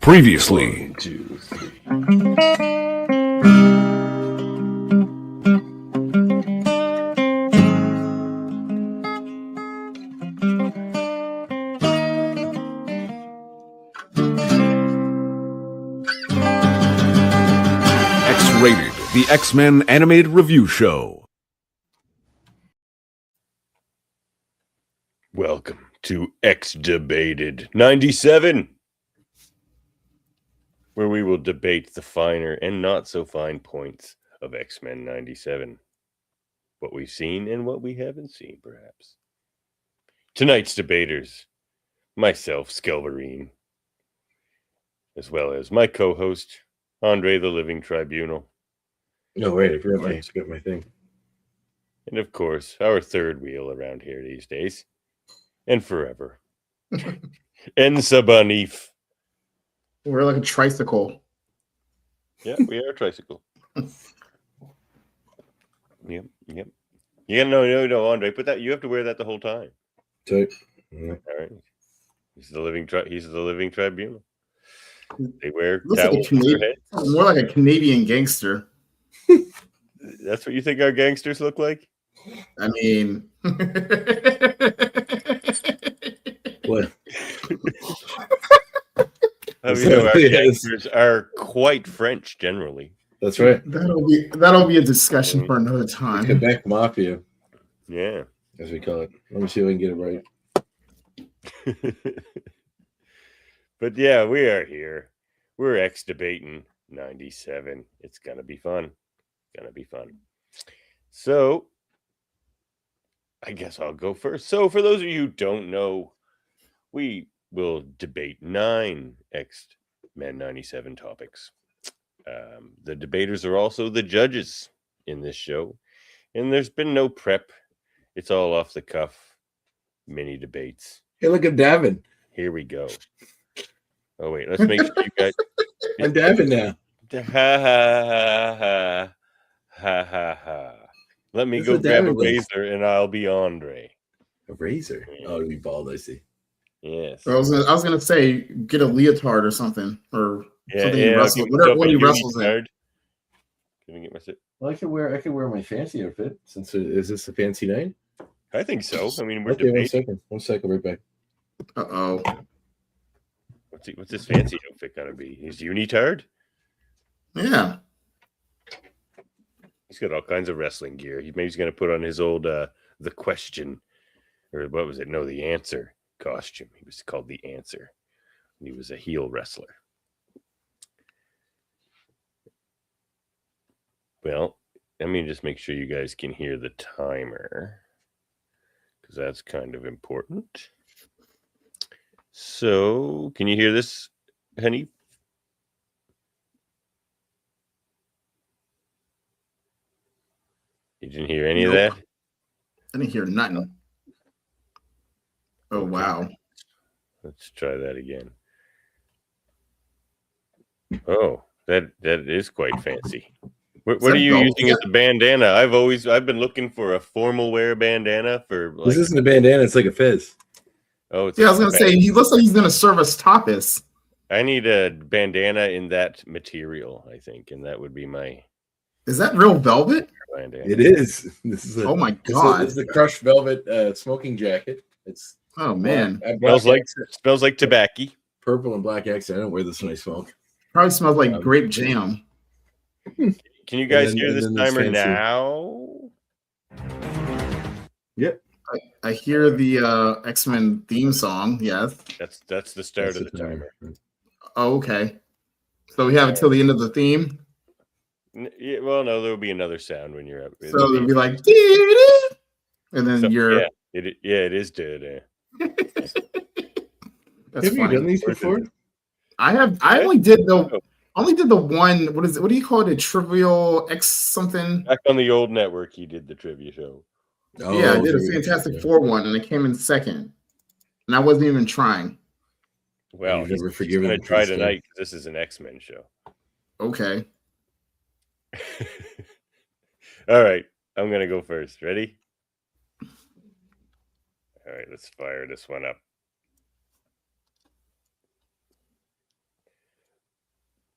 Previously. 1, 2, 3. X-Rated, the X-Men animated review show. Welcome to X Debated 97, where we will debate the finer and not so fine points of X-Men 97. What we've seen and what we haven't seen, perhaps. Tonight's debaters, myself, Skelverine, as well as my co-host, Andre the Living Tribunal. No, wait, I forgot my thing. And of course, our third wheel around here these days. And forever. Ensa Banif. We're like a tricycle. Yeah, we are a tricycle. Yep. Yeah, no, Andre, put that. You have to wear that the whole time. Yeah. All right. He's the living tribunal. They wear Looks like towels on their head. more like a Canadian gangster. That's what you think our gangsters look like? I mean, What? I mean, our gangsters are quite French generally. That's right. that'll be a discussion for another time. Quebec Mafia, Yeah. as we call it. Let me see if I can get it right. But yeah, we are here. We're X debating 97. It's gonna be fun. So I guess I'll go first. So for those of you who don't know, we will debate 9 X-Men 97 topics. The debaters are also the judges in this show, and there's been no prep. It's all off the cuff, mini debates. Hey, look at Davin. Here we go. Oh wait, let's make sure you guys. I'm Davin now. Ha ha ha ha ha ha. Let me That's go what grab a Davin does. razor, and I'll be Andre. A razor. Oh, to be bald, I see. Yes. I was gonna say get a leotard or something or something. Yeah. Wrestle, whatever one he wrestles in. Can I get my sit? Well, I could wear my fancy outfit since is this a fancy night? I think so. I mean, we're Okay, debating. one second, right back. Uh-oh. What's his fancy outfit gonna be? His unitard? Yeah. He's got all kinds of wrestling gear. Maybe he's gonna put on his old the question, or what was it? No, the answer costume. He was called the Answer. He was a heel wrestler. Well, let me just make sure you guys can hear the timer, because that's kind of important. So, can you hear this, honey? You didn't hear any of that? I didn't hear nothing. Oh, Okay. wow. Let's try that again. Oh, that is quite fancy. What are you using as a bandana? I've been looking for a formal wear bandana for like. This isn't a bandana, it's like a fez. Oh, it's Yeah, I was gonna say he looks like he's gonna serve us tapas. I need a bandana in that material, I think, and that would be my Is that real velvet? bandana. It is. This is Oh my this god. is the crushed velvet smoking jacket. It's Oh man. Smells like tobacco. purple and black accent. I don't wear this when I smoke. Probably smells like grape jam. Can you guys And then- hear this and then timer it's fancy. now? Yep. I hear the X-Men theme song. Yes. That's the start That's of the timer. Oh, okay. So we have it till the end of the theme. Yeah, well, no, there will be another sound when you're up. So it'll be like, "Dee-dee," and then you're. Yeah, it is dead. That's Have you funny. done these before? I have. I only did the one. What is it? What do you call it? A trivial X something? Back on the old network, he did the trivia show. Oh, Yeah, I did a so- Fantastic Four one, and it came in second, and I wasn't even trying. Well, You've he's never forgiven going him to for try this game. tonight because this is an X-Men show. Okay. All right, I'm going to go first. Ready? All right, let's fire this one up.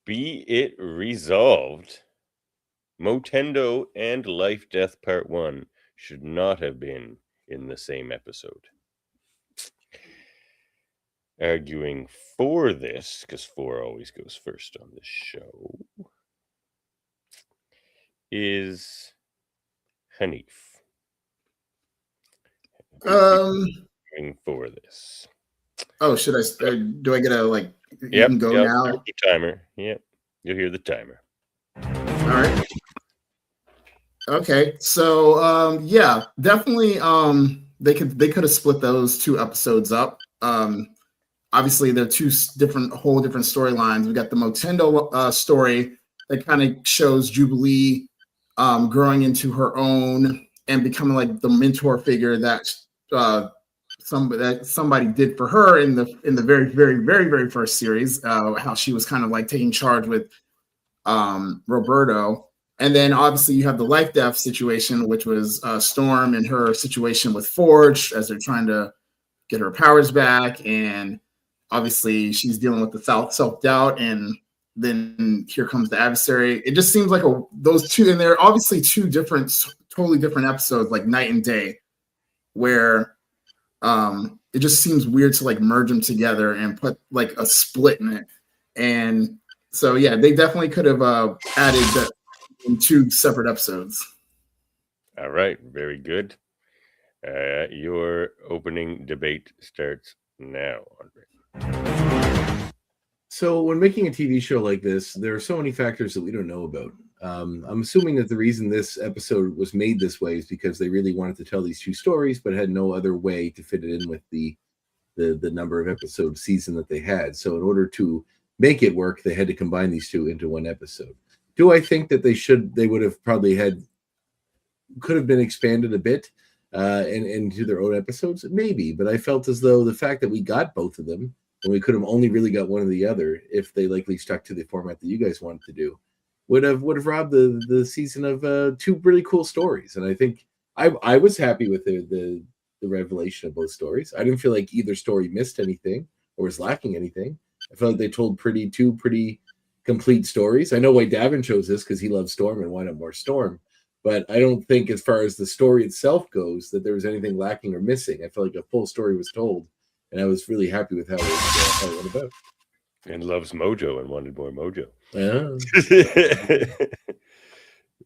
Be it resolved, Motendo and Life Death Part 1 should not have been in the same episode. Arguing for this, because 4 always goes first on this show, is Hanif. Arguing for this. Oh, should I? Do I get a like? You Yep, can go yep, now. The timer. Yep, you'll hear the timer. All right. Okay, so yeah, definitely. They could have split those 2 episodes up. Obviously, they're 2 whole different storylines. We got the Motendo story that kind of shows Jubilee growing into her own and becoming like the mentor figure that somebody did for her in the very very very very first series. How she was kind of like taking charge with Roberto. And then obviously you have the life death situation, which was Storm and her situation with Forge as they're trying to get her powers back. And obviously she's dealing with the self-doubt. And then here comes the adversary. It just seems like those 2, and they're obviously 2 totally different episodes, like night and day, where it just seems weird to like merge them together and put like a split in it. And so, yeah, they definitely could have added that in 2 separate episodes. All right, very good. Your opening debate starts now, Andre. So when making a TV show like this, there are so many factors that we don't know about. I'm assuming that the reason this episode was made this way is because they really wanted to tell these 2 stories, but had no other way to fit it in with the number of episode season that they had. So in order to make it work, they had to combine these 2 into 1 episode. Do I think that they would have probably could have been expanded a bit and into their own episodes? Maybe, but I felt as though the fact that we got both of them and we could have only really got one or the other if they likely stuck to the format that you guys wanted to do would have robbed the season of 2 really cool stories. And I think I was happy with the revelation of both stories. I didn't feel like either story missed anything or was lacking anything. I felt like they told 2 pretty complete stories. I know why Davin chose this because he loves Storm and wanted more Storm, but I don't think as far as the story itself goes that there was anything lacking or missing. I felt like a full story was told, and I was really happy with how it went about. And loves Mojo and wanted more Mojo. Yeah.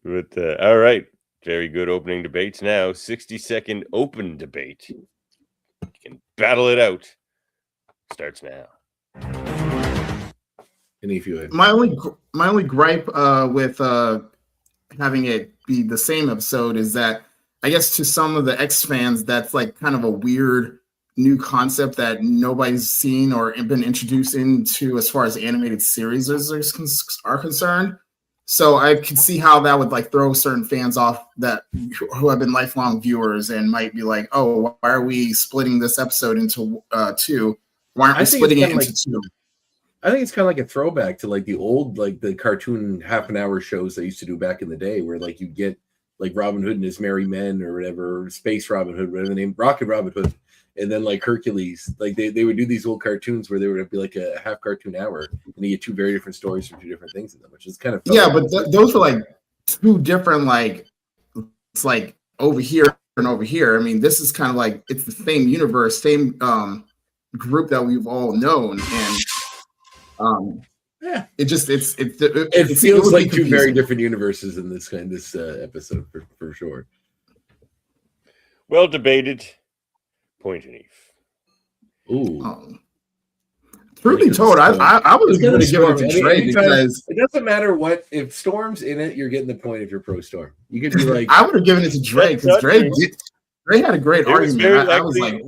But all right, very good opening debates now. 60-second open debate. You can battle it out. Starts now. And if you had My only gripe with having it be the same episode is that I guess to some of the X fans, that's like kind of a weird new concept that nobody's seen or been introduced into as far as animated series are concerned. So I can see how that would like throw certain fans off that who have been lifelong viewers and might be like, oh, why are we splitting this episode into 2? Why aren't we splitting it into 2? I think it's kind of like a throwback to like the old, like the cartoon half-an-hour shows they used to do back in the day, where like you get like Robin Hood and his Merry Men or whatever, Space Robin Hood, whatever the name, Rocket Robin Hood, and then like Hercules. Like they would do these old cartoons where they would be like a half cartoon hour, and you get 2 very different stories from 2 different things in them, which is kind of fun. But those are like 2 different like it's like over here and over here. I mean, this is kind of like it's the same universe, same group that we've all known, and yeah, it feels like 2 very different universes in this episode for sure. Well debated. Point Hanif. Ooh. Truth be told, I was going to give it to Dre because it doesn't matter what if Storm's in it, you're getting the point if you're pro Storm. You could be like I would have given it to Dre because Dre had a great argument. I was like,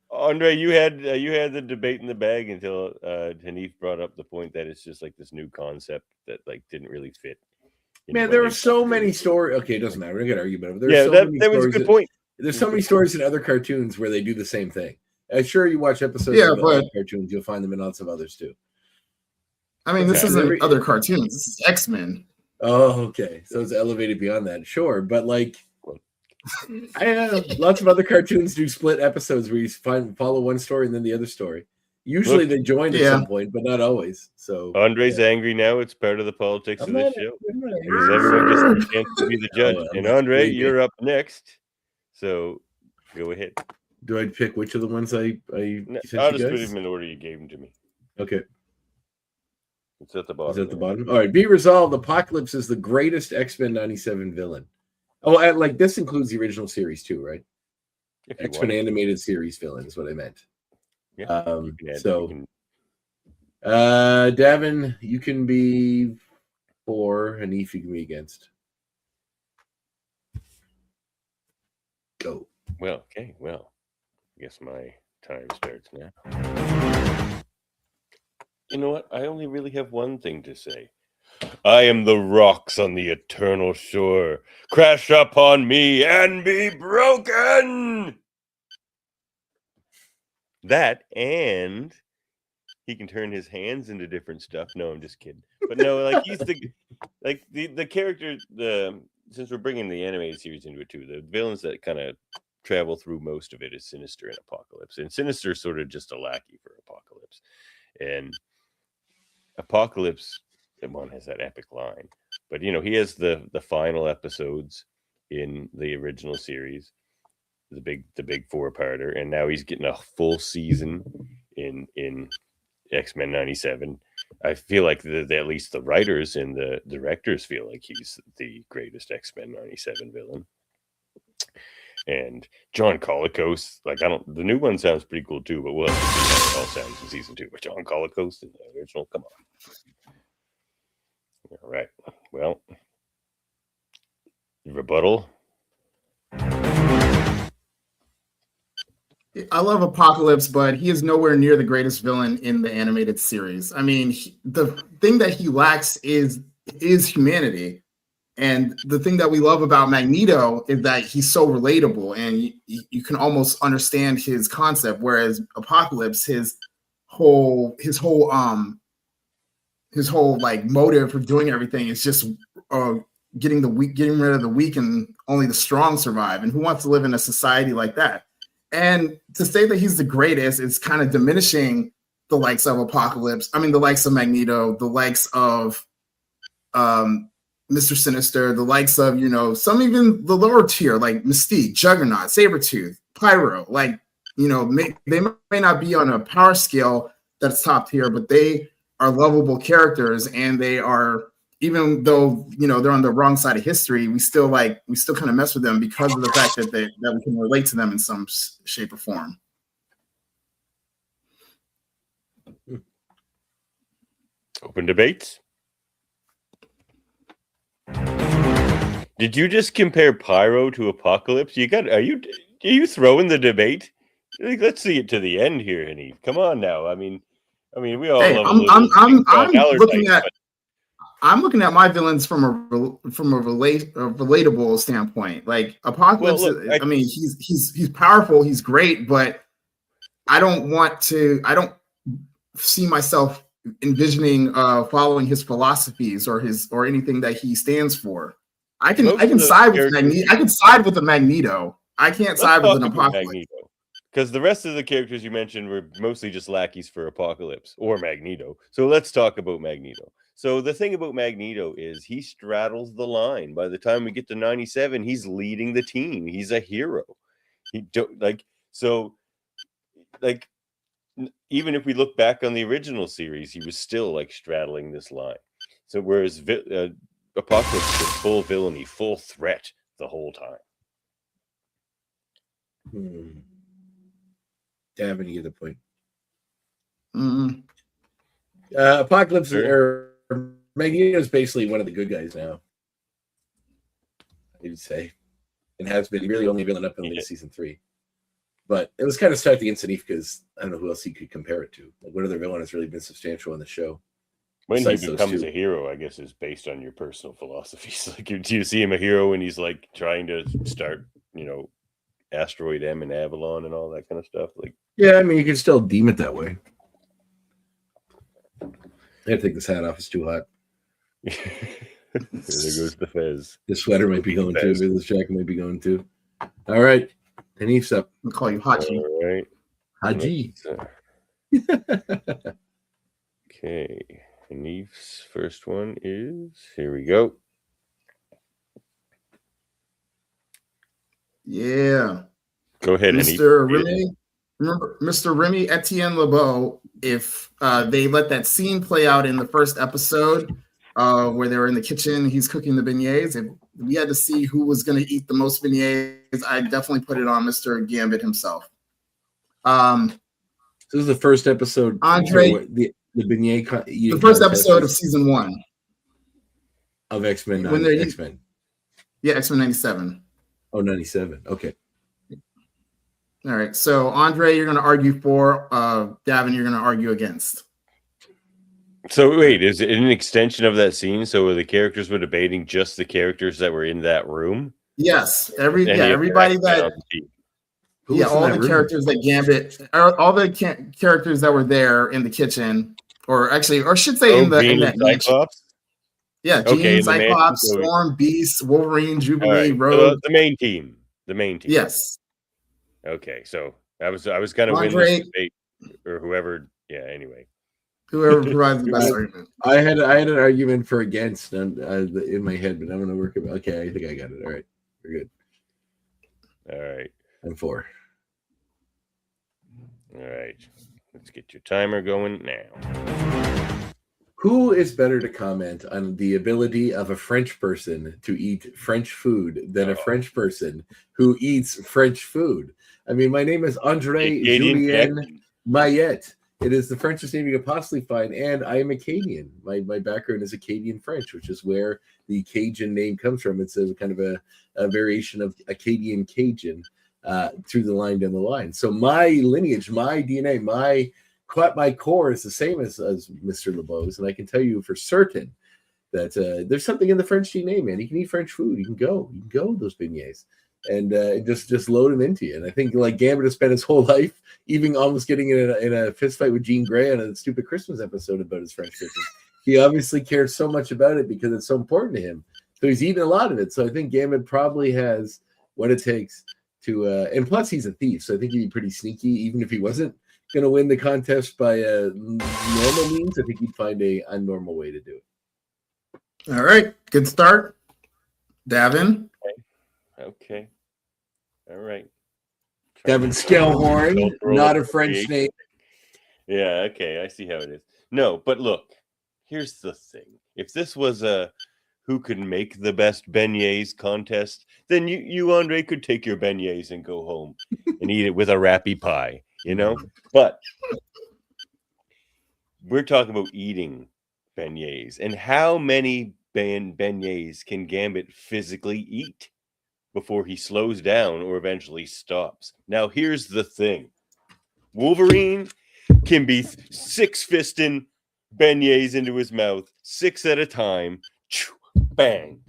Andre, you had the debate in the bag until Hanif brought up the point that it's just like this new concept that like didn't really fit. Man, there are so many stories. Okay, it doesn't matter. We're going to argue about it. Yeah, that was a good point. There's so many stories in other cartoons where they do the same thing. I'm sure you watch episodes of other cartoons, you'll find them in lots of others too. I mean, this isn't other cartoons. This is X-Men. Oh, okay. So it's elevated beyond that. Sure. But like, I lots of other cartoons do split episodes where you follow one story and then the other story. Usually Look, they join at some point, but not always. So Andre's angry now. It's part of the politics of this show. I'm not Because everyone gets a chance to be the judge. Oh, and that's Andre, great. you're up next. So go ahead. Do I pick which of the ones I No, sent I'll you just put guys? them in order you gave them to me. Okay. It's at the bottom. Is at the bottom? All right. Be resolved. Apocalypse is the greatest X-Men 97 villain. Oh, like this includes the original series too, right? X-Men animated series villain is what I meant. Yeah. Davin, you can be for, Hanif, you can be against. Go. Well, okay. Well, I guess my time starts now. You know what? I only really have one thing to say. I am the rocks on the eternal shore. Crash upon me and be broken. That, and he can turn his hands into different stuff. No, I'm just kidding. But no, like he's the character. Since we're bringing the animated series into it too, the villains that kind of travel through most of it is Sinister and Apocalypse, and Sinister is sort of just a lackey for Apocalypse, and Apocalypse, one has that epic line, but you know he has the final episodes in the original series, the big 4-parter, and now he's getting a full season in X-Men 97. I feel like at least the writers and the directors feel like he's the greatest X-Men 97 villain. And John Colicos, the new one sounds pretty cool too, but we'll have to see how it all sounds in season 2. But John Colicos in the original, come on. All right. Well, rebuttal. I love Apocalypse, but he is nowhere near the greatest villain in the animated series. I mean, the thing that he lacks is humanity. And the thing that we love about Magneto is that he's so relatable and you can almost understand his concept. Whereas Apocalypse, his whole like motive for doing everything is just getting rid of the weak and only the strong survive. And who wants to live in a society like that? And to say that he's the greatest is kind of diminishing the likes of Apocalypse. I mean, the likes of Magneto, the likes of Mr. Sinister, the likes of, some even the lower tier, like Mystique, Juggernaut, Sabretooth, Pyro. Like, they may not be on a power scale that's top tier, but they are lovable characters, and they are, even though they're on the wrong side of history, we still kind of mess with them because of the fact that we can relate to them in some shape or form. Open debates. Did you just compare Pyro to Apocalypse? Are you throwing the debate? Let's see it to the end here, Hanif. Come on now. I mean, we all. Hey, I'm looking at my villains from a relatable standpoint. Like Apocalypse, well, look, I mean, he's powerful, he's great, but I don't see myself envisioning following his philosophies or anything that he stands for. I can side with Magneto. I can side with the Magneto. I can't side with an Apocalypse. Magneto. Because the rest of the characters you mentioned were mostly just lackeys for Apocalypse or Magneto. So let's talk about Magneto. So the thing about Magneto is he straddles the line. By the time we get to 97, he's leading the team. He's a hero. Even if we look back on the original series, he was still like straddling this line. So whereas Apocalypse was full villainy, full threat the whole time. Davin, you get the point. Mm-hmm. Apocalypse Magneto is basically one of the good guys now. I would say, and has been really only villain up in season 3. But it was kind of stacked against Hanif because I don't know who else you could compare it to. Like, what other villain has really been substantial in the show? When he becomes a hero, I guess, is based on your personal philosophies. Like, do you see him a hero when he's like trying to start, Asteroid M and Avalon and all that kind of stuff? Like, yeah, I mean, you can still deem it that way. I gotta take this hat off; it's too hot. There goes the fez. The sweater might be going too. This jacket might be going too. All right, Hanif's up. I'll call you Haji. All right, Haji. Okay. Hanif's first one is here we go. Yeah. Go ahead, Mr. Hanif. Remy. Remember Mr. Remy Etienne LeBeau, if they let that scene play out in the first episode where they were in the kitchen, he's cooking the beignets. If we had to see who was going to eat the most beignets, I'd definitely put it on Mr. Gambit himself. This is the first episode. Andre, the beignet. The first episode of season 1 of X-Men. X-Men. Yeah, X-Men 97. Oh, 97. Okay. All right. So Andre, you're going to argue for. Davin, you're going to argue against. So wait, is it an extension of that scene? So the characters were debating just the characters that were in that room? Yes. Everybody that. Yeah, all the characters that Gambit, all the characters that were there in the kitchen, or should say in that Cyclops. Yeah, Jean, Cyclops, Storm, Beast, Wolverine, Jubilee, Rogue. The main team. Yes. Okay, so I was gonna win this debate or whoever. Yeah. Anyway, whoever provides the best argument. I had an argument for against in my head, but I'm gonna work it. Okay, I think I got it. All right, we're good. All right. I'm for. All right, let's get your timer going now. Who is better to comment on the ability of a French person to eat French food than a French person who eats French food? I mean, my name is Andre Julien Mayette. It is the Frenchest name you could possibly find, and I am Acadian. My background is Acadian French, which is where the Cajun name comes from. It's a kind of a variation of Acadian Cajun through the line down the line. So my lineage, my DNA, my core is the same as Mr. LeBeau's, and I can tell you for certain that there's something in the French DNA, man. You can eat French food. You can go those beignets, and just load them into you. And I think like Gambit has spent his whole life even almost getting in a fist fight with Jean Grey on a stupid Christmas episode about his French cooking. He obviously cares so much about it because it's so important to him. So he's eating a lot of it. So I think Gambit probably has what it takes to, and plus he's a thief, so I think he'd be pretty sneaky, even if he wasn't going to win the contest by normal means. I think he'd find a normal way to do it. All right, good start, Davin. Okay. All right. Davin Scalehorn, not a French name. Yeah. Okay, I see how it is. No, but look, here's the thing: if this was a who can make the best beignets contest, then you Andre could take your beignets and go home and eat it with a rappy pie. You know, but we're talking about eating beignets, and how many beignets can Gambit physically eat before he slows down or eventually stops? Now, here's the thing: Wolverine can be 6-fisting beignets into his mouth 6 at a time, bang,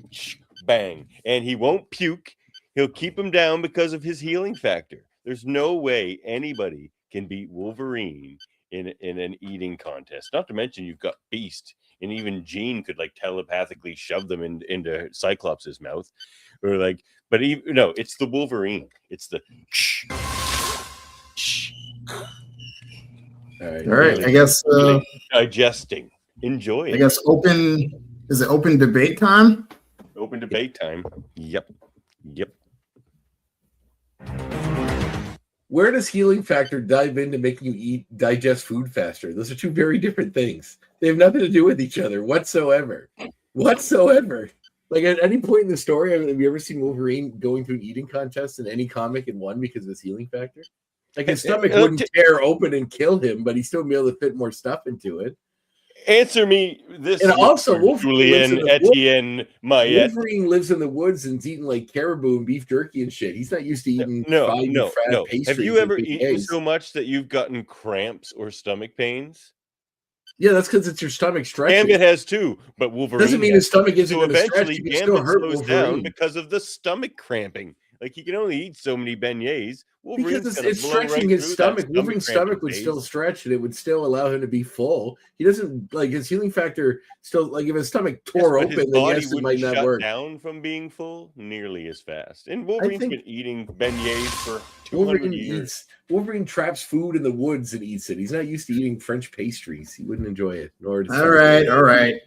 bang, and he won't puke. He'll keep him down because of his healing factor. There's no way anybody can beat Wolverine in an eating contest. Not to mention you've got Beast, and even Jean could like telepathically shove them into Cyclops' mouth, or like. But it's the Wolverine. It's the. All right. I guess digesting. Enjoy it. I guess is it open debate time? Open debate time. Yep. Where does healing factor dive into making you digest food faster? Those are two very different things. They have nothing to do with each other whatsoever. Like at any point in the story, have you ever seen Wolverine going through eating contests in any comic and won because of his healing factor? Like his stomach wouldn't tear open and kill him, but he'd still be able to fit more stuff into it. Answer me this. And also, Julien Etienne Mayette. Wolverine lives in the woods and is eating like caribou and beef jerky and shit. He's not used to eating no. pastries. Have you ever eaten so much that you've gotten cramps or stomach pains? Yeah, that's because it's your stomach stretching. Gambit has too, but Wolverine doesn't mean his stomach isn't so going to stretch. eventually Gambit slows down because of the stomach cramping. Like he can only eat so many beignets. Wolverine's Because gonna it's blow stretching right his through stomach. that Wolverine's cramp stomach of would days. still stretch, and it would still allow him to be full. He doesn't like his healing factor. Still, like if his stomach Yes, tore but his open, then body yes, it wouldn't might not shut work. down from being full nearly as fast. And I Wolverine's think been eating beignets for 200 years. Wolverine traps food in the woods and eats it. He's not used to eating French pastries. He wouldn't enjoy it. Nor All right.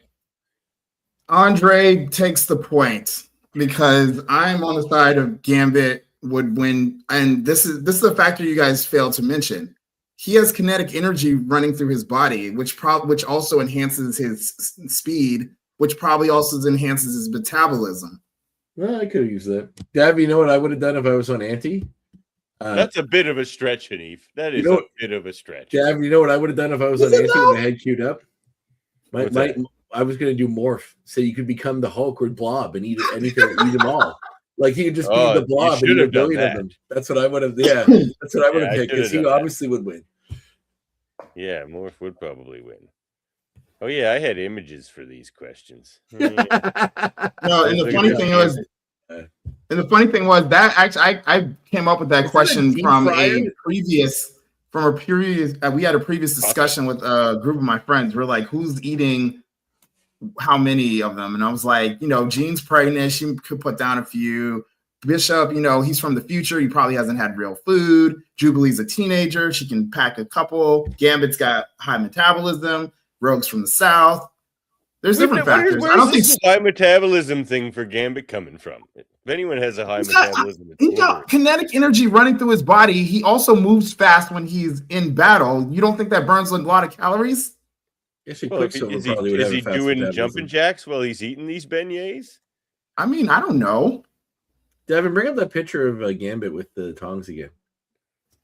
Andre takes the point because I'm on the side of Gambit would win, and this is a factor you guys failed to mention. He has kinetic energy running through his body, which also enhances his speed, which probably also enhances his metabolism. Well, I could have used that. Dab, you know what I would have done if I was on Auntie? That's a bit of a stretch, Hanif. That is a bit of a stretch. Dab, you know what I would have done if I was on Auntie with my head queued up? I was going to do morph, so you could become the Hulk or Blob and eat anything, eat them all. Like he could just be the Blob and eat a billion of them. That's what I would have. Yeah, that's what I would have picked because he obviously would win. Yeah, morph would probably win. Oh yeah, I had images for these questions. Yeah. No, and the funny thing was that actually I came up with that question from a previous. We had a previous discussion with a group of my friends. We're like, who's eating how many of them? And I was like, Jean's pregnant. She could put down a few. Bishop, he's from the future. He probably hasn't had real food. Jubilee's a teenager. She can pack a couple. Gambit's got high metabolism. Rogue's from the South. There's different factors. I don't think high metabolism thing for Gambit coming from. If anyone has a high metabolism, he's got kinetic energy running through his body. He also moves fast when he's in battle. You don't think that burns a lot of calories? Yes, is he doing jumping jacks while he's eating these beignets? I mean, I don't know. Devin, bring up that picture of Gambit with the tongs again.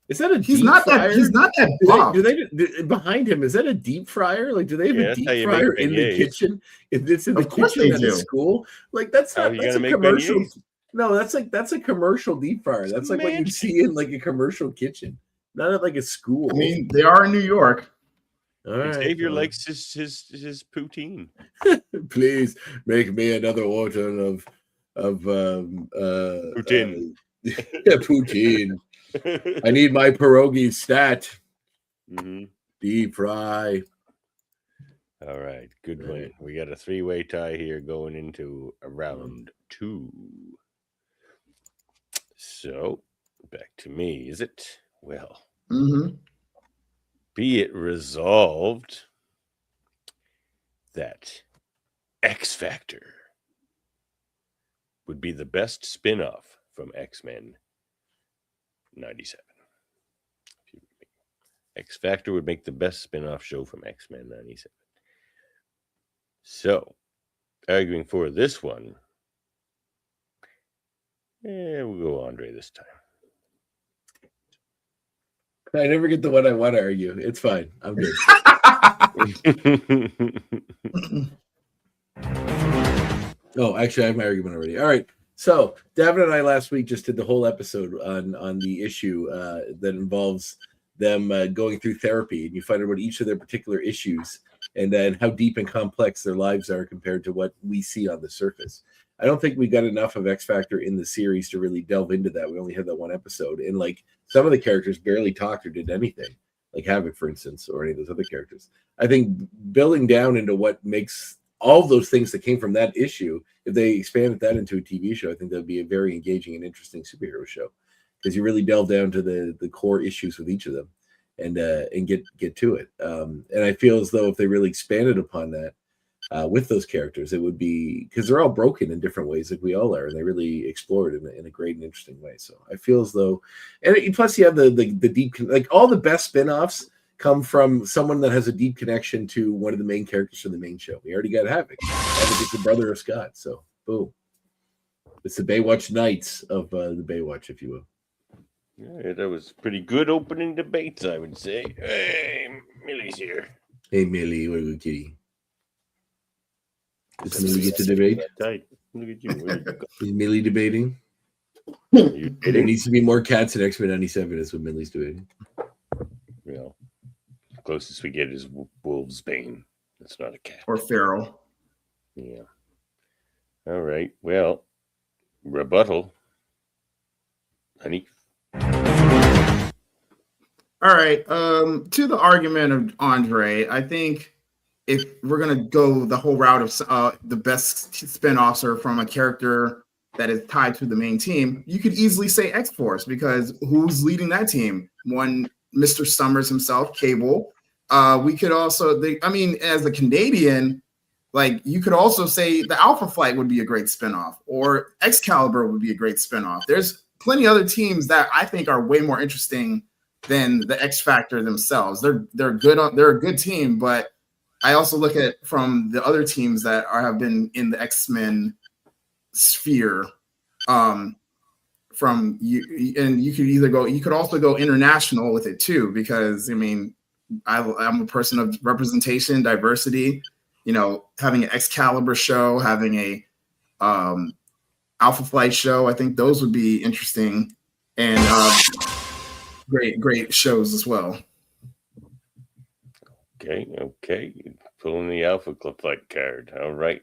Is that a he's deep not fryer? He's not that buff. Do they behind him? Is that a deep fryer? Like, do they have a deep fryer in the kitchen? If it's in the kitchen at the school, like that's a commercial. Beignets? No, that's a commercial deep fryer. That's like what you'd see in like a commercial kitchen, not at like a school. I mean, they are in New York. All right, Xavier likes his poutine. Please make me another order of poutine. Poutine. I need my pierogi stat. Mm-hmm. Deep fry. All right, good one. We got a 3-way tie here going into round 2. So, back to me, is it? Well, be it resolved that X Factor would be the best spin-off from X-Men 97. X Factor would make the best spin-off show from X-Men 97. So, arguing for this one, we'll go Andre this time. I never get the one I want to argue. It's fine. I'm good. Oh, actually, I have my argument already. All right. So, Davin and I last week just did the whole episode on the issue that involves them going through therapy, and you find out about each of their particular issues and then how deep and complex their lives are compared to what we see on the surface. I don't think we got enough of X Factor in the series to really delve into that. We only had that one episode, and like some of the characters barely talked or did anything, like Havoc, for instance, or any of those other characters. I think building down into what makes all of those things that came from that issue, if they expanded that into a TV show, I think that would be a very engaging and interesting superhero show, because you really delve down to the core issues with each of them and get to it. And I feel as though if they really expanded upon that with those characters, it would be, because they're all broken in different ways, like we all are, and they really explored it in a great and interesting way. So I feel as though, and plus you have the deep, like all the best spin-offs come from someone that has a deep connection to one of the main characters from the main show. We already got Havoc. Havoc is the brother of Scott, so boom. It's the Baywatch Knights of the Baywatch, if you will. Yeah, that was pretty good opening debates, I would say. Hey, Millie's here. Hey, Millie, what a good kitty. Does Millie get to debate? Look at you. Is Millie debating? There needs to be more cats in X-Men 97 is what Millie's debating. Well, the closest we get is Wolf's Bane. That's not a cat. Or Feral. Yeah. All right. Well, rebuttal. Honey. All right. To the argument of Andre, I think if we're gonna go the whole route of the best spinoffs are from a character that is tied to the main team, you could easily say X-Force, because who's leading that team? One, Mr. Summers himself, Cable. We could also, as a Canadian, like you could also say the Alpha Flight would be a great spinoff, or Excalibur would be a great spinoff. There's plenty of other teams that I think are way more interesting than the X Factor themselves. They're good. They're a good team, but I also look at from the other teams that have been in the X-Men sphere. From you, and you could also go international with it too, because I'm a person of representation, diversity. Having an Excalibur show, having a Alpha Flight show, I think those would be interesting and great shows as well. Okay. Pulling the Alpha Flight card. All right.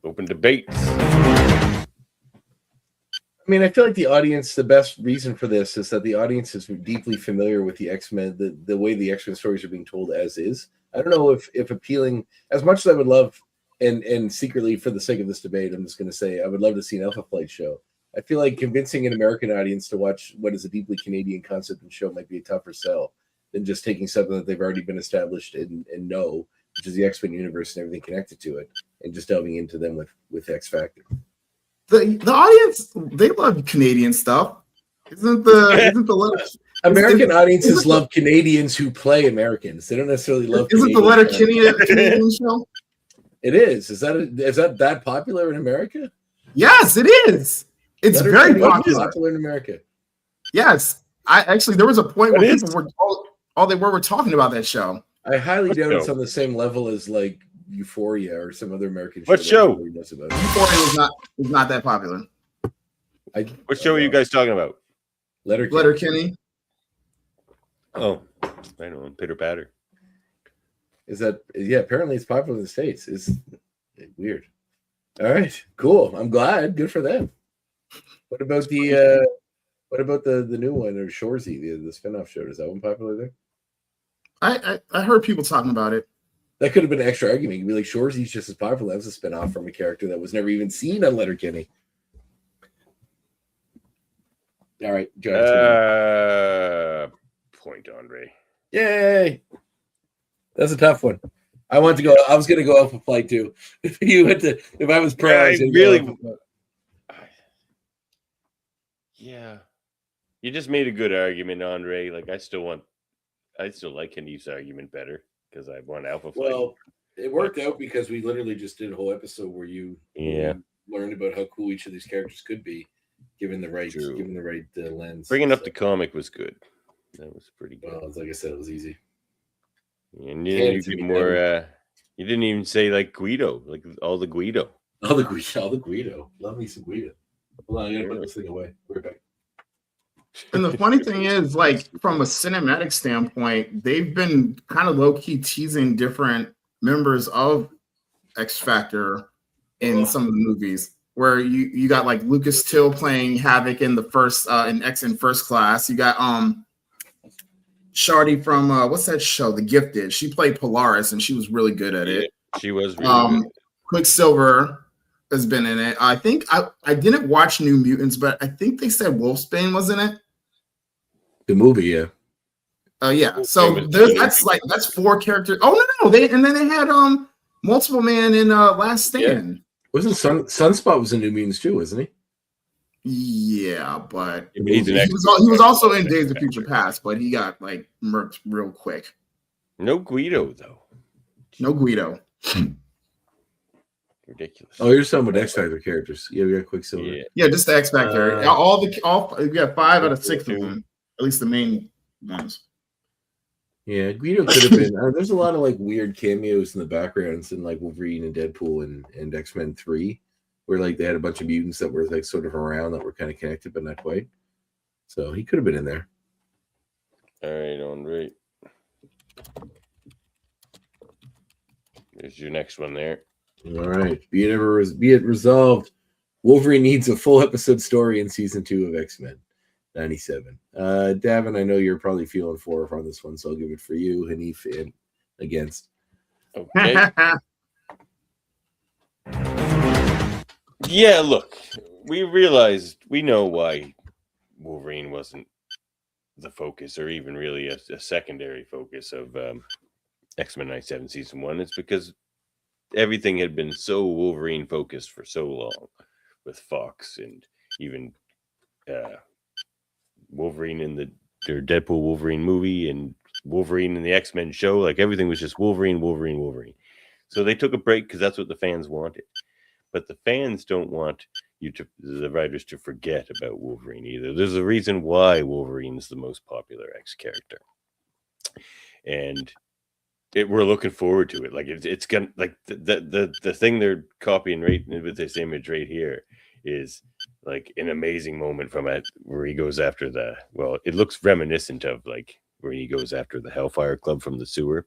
Open debates. I mean, I feel like the best reason for this is that the audience is deeply familiar with the X-Men, the way the X-Men stories are being told as is. I don't know if appealing, as much as I would love, and secretly for the sake of this debate, I'm just going to say I would love to see an Alpha Flight show. I feel like convincing an American audience to watch what is a deeply Canadian concept and show might be a tougher sell than just taking something that they've already been established and know, which is the X-Men universe and everything connected to it, and just delving into them with X Factor. The audience, they love Canadian stuff. Isn't the American audiences love Canadians who play Americans. They don't necessarily love. Isn't the Letterkenny show? It is. Is that popular in America? Yes, it is. It's very popular in America. Yes, there was a point where people were all they were talking about that show. I highly doubt it's on the same level as like Euphoria or some other American show. What show? Euphoria was not that popular. What show are you guys talking about? Letterkenny. Oh, I know. Pitter Patter. Is that? Yeah, apparently it's popular in the States. It's weird. All right, cool. I'm glad. Good for them. What about the new one, or Shoresy, the spinoff show? Is that one popular there? I heard people talking about it. That could have been an extra argument. You'd be like, Shoresy's just as popular. That was a spinoff from a character that was never even seen on Letterkenny. All right, point, Andre. Yay! That's a tough one. I was going to go Alpha Flight too. If I was pro, Yeah. You just made a good argument, Andre. Like I still like Kenny's argument better because I want Alpha Flight. Well, it worked out because we literally just did a whole episode where you learned about how cool each of these characters could be, given the right lens. Bringing up the comic was good. That was pretty good. Well, like I said, it was easy. And you didn't even say like Guido, like all the Guido. All the Guido. Love me some Guido. Hold on, I gotta put this thing away. We're back. And the funny thing is, like from a cinematic standpoint, they've been kind of low-key teasing different members of X Factor in some of the movies. Where you got like Lucas Till playing Havoc in the first in X in First Class. You got Shardy from what's that show? The Gifted. She played Polaris and she was really good at it. She was really good. Quicksilver has been in it. I think I didn't watch New Mutants, but I think they said Wolfsbane was in it. The movie, yeah. Yeah. So that's 4 characters. Oh no, they had Multiple Man in Last Stand. Yeah. Wasn't Sunspot was in New Mutants too, wasn't he? Yeah, but he was also in Days of Future Past, but he got like murked real quick. No Guido though. No Guido. Ridiculous. Oh, you're talking about X Factor characters. Yeah, we got Quicksilver. Yeah, just the X Factor. We got 5 out of 6 of them. At least the main ones. Yeah, Guido could have been. There's a lot of like weird cameos in the backgrounds in like Wolverine and Deadpool and X-Men 3, where like they had a bunch of mutants that were like sort of around that were kind of connected but not quite. So he could have been in there. All right, Andre. There's your next one there. All right. Be it resolved. Wolverine needs a full episode story in season 2 of X-Men. 97. Davin, I know you're probably feeling for on this one, so I'll give it for you. Hanif and against. Okay. Yeah, look, we know why Wolverine wasn't the focus, or even really a secondary focus of X-Men 97 Season 1. It's because everything had been so Wolverine focused for so long with Fox and even Wolverine in their Deadpool Wolverine movie and Wolverine in the X-Men show. Like, everything was just Wolverine. So they took a break because that's what the fans wanted. But the fans don't want the writers to forget about Wolverine either. There's a reason why Wolverine is the most popular X character. And we're looking forward to it. Like, it's gonna, like, the thing they're copying right with this image right here is like an amazing moment from it where he goes after it looks reminiscent of like where he goes after the Hellfire Club from the sewer.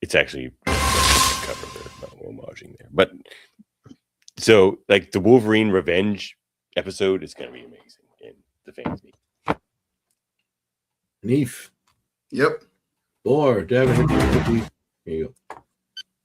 It's actually cover there, not homaging there. But so, like, the Wolverine Revenge episode is going to be amazing, and the fans need. Hanif. Yep. Or Devin. Here you go.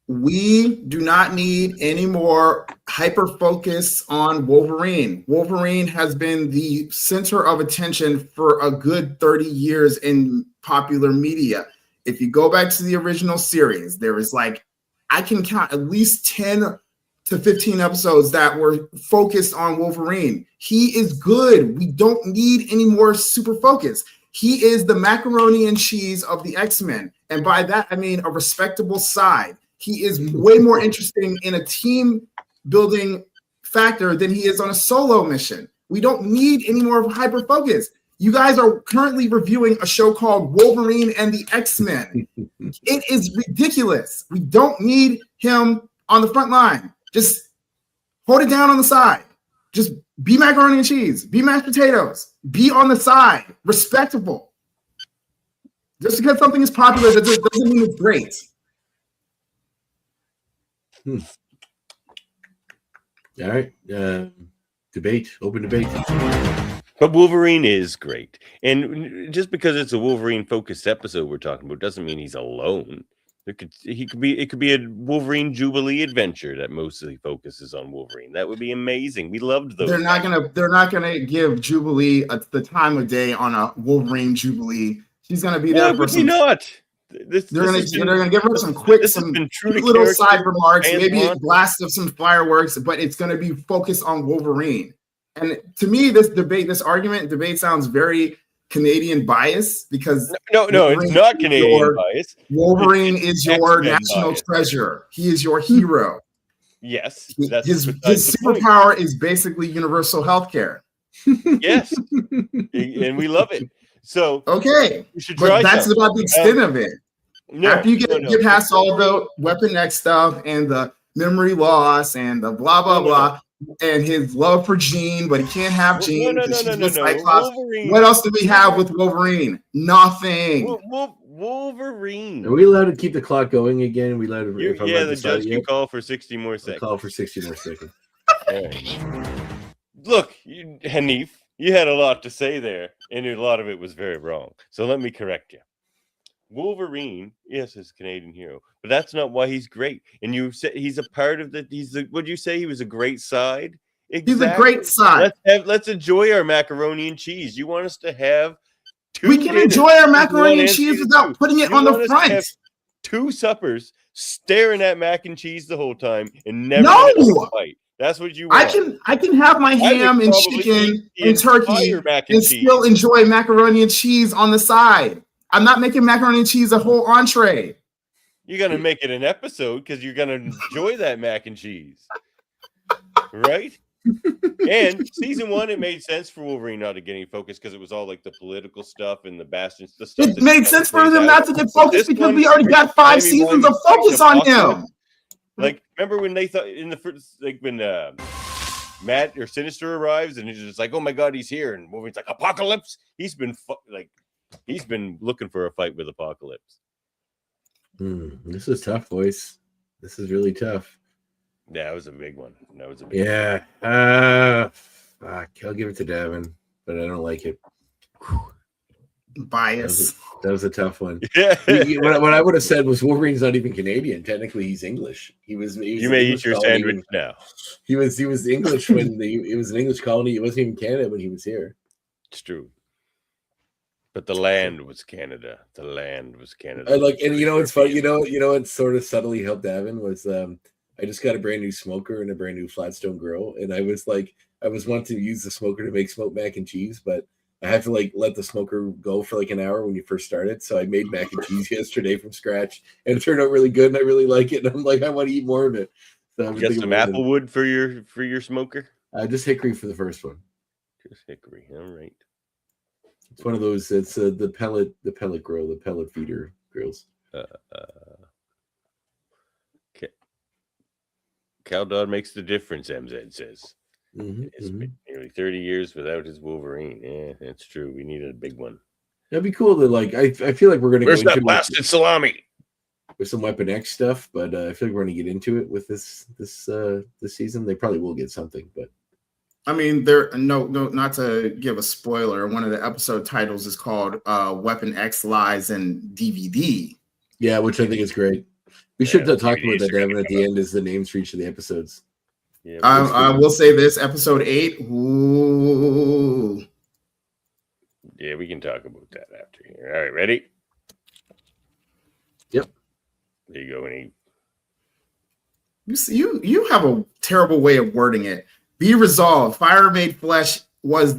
We do not need any more hyper focus on Wolverine. Wolverine has been the center of attention for a good 30 years in popular media. If you go back to the original series, there is like, I can count at least 10 to 15 episodes that were focused on Wolverine. He is good. We don't need any more super focus. He is the macaroni and cheese of the X-Men. And by that, I mean a respectable side. He is way more interesting in a team building factor than he is on a solo mission. We don't need any more hyper focus. You guys are currently reviewing a show called Wolverine and the X-Men. It is ridiculous. We don't need him on the front line. Just hold it down on the side. Just be macaroni and cheese. Be mashed potatoes. Be on the side. Respectable. Just because something is popular doesn't mean it's great. All right. Debate. Open debate. But Wolverine is great. And just because it's a Wolverine focused episode we're talking about doesn't mean he's alone. It could be a Wolverine Jubilee adventure that mostly focuses on Wolverine. That would be amazing. We loved those. They're not gonna give Jubilee the time of day on a Wolverine Jubilee. She's gonna be there for some. Not. They're gonna give her some little side remarks, maybe a blast of some fireworks, but it's gonna be focused on Wolverine. And to me, this argument sounds very Canadian bias because no, it's not Canadian bias. Wolverine is your national treasure. He is your hero. Yes, his superpower is basically universal health care. Yes, and we love it. So okay, but that's about the extent of it. After you get past all the Weapon X stuff and the memory loss and the blah blah blah. And his love for Jean, but he can't have Jean because she's with Cyclops. What else do we have with Wolverine? Nothing. Wolverine. Are we allowed to keep the clock going again? Are we allowed to? The judge can call for 60 more seconds. Call for 60 more seconds. Right. Look, Hanif, you had a lot to say there, and a lot of it was very wrong. So let me correct you. Wolverine, yes, is a Canadian hero, but that's not why he's great. And you said he's a part of would you say he was a great side? Exactly. He's a great side. Let's enjoy our macaroni and cheese. You want us to have two? We can enjoy our macaroni and cheese without putting it on the front. Two suppers staring at mac and cheese the whole time and never fight. That's what you want. I can have my ham and chicken and turkey and still enjoy macaroni and cheese on the side. I'm not making macaroni and cheese a whole entree. You're going to make it an episode because you're going to enjoy that mac and cheese. Right? And season 1, it made sense for Wolverine not to get any focus because it was all like the political stuff and the bastions. The stuff it made sense for them not to get focused because we already got 5 seasons of focus on him. Like, remember when they thought in the first, like when Matt or Sinister arrives and he's just like, oh my God, he's here. And Wolverine's like, Apocalypse? He's been looking for a fight with Apocalypse. This is tough, boys. This is really tough. Yeah, that was a big one. Yeah. Fuck, I'll give it to Davin, but I don't like it. Bias. That was a tough one. Yeah. What I would have said was Wolverine's not even Canadian. Technically, he's English. He was You may eat your sandwich now. He was English when it was an English colony. It wasn't even Canada when he was here. It's true. But the land was Canada. The land was Canada. And it's funny. You know, it sort of subtly helped Davin was I just got a brand new smoker and a brand new Flatstone grill, and I was wanting to use the smoker to make smoked mac and cheese, but I had to let the smoker go for an hour when you first started. So I made mac and cheese yesterday from scratch, and it turned out really good, and I really like it. And I'm like, I want to eat more of it. So you got some applewood for your smoker? Just hickory for the first one. Just hickory. All right. It's one of those. It's the pellet grill, the pellet feeder grills. Cow Dog makes the difference, MZ says. Mm-hmm, It's been nearly 30 years without his Wolverine. Yeah, that's true. We needed a big one. That'd be cool to I feel like we're going to Where's that blasted salami? With some Weapon X stuff, but I feel like we're going to get into it with this season. They probably will get something, but I mean, not to give a spoiler. One of the episode titles is called "Weapon X Lies" and DVD. Yeah, which I think is great. We should talk about that, Devin, at the end as the names for each of the episodes. Yeah, I will say this: episode 8. Ooh. Yeah, we can talk about that after here. All right, ready? Yep. There you go, Winnie. You have a terrible way of wording it. Be resolved. Fire Made Flesh was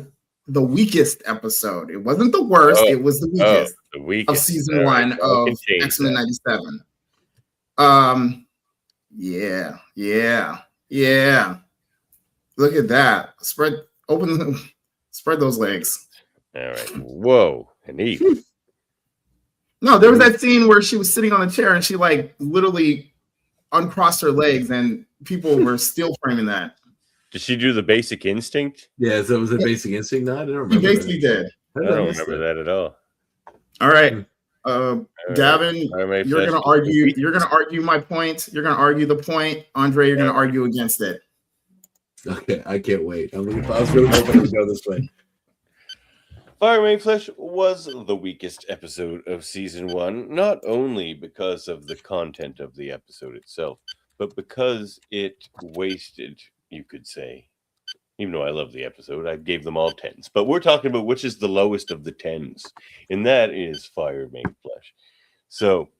the weakest episode. It wasn't the worst. It was the weakest, of season 1 of X-Men 97. Yeah. Look at that. Spread those legs. All right. Whoa. Neat. No, there was that scene where she was sitting on a chair and she literally uncrossed her legs, and people were still framing that. Did she do the Basic Instinct? Yeah, so it was a Basic Instinct. No, I don't remember. He basically did. I don't remember that at all. All right. Davin, you're gonna argue. You're gonna argue my point. You're gonna argue the point. Andre, you're gonna argue against it. Okay, I can't wait. I was really hoping to go this way. Fire Made Flesh was the weakest episode of season 1, not only because of the content of the episode itself, but because it wasted, you could say, even though I love the episode, I gave them all 10s. But we're talking about which is the lowest of the 10s, and that is Fire Made Flesh. So,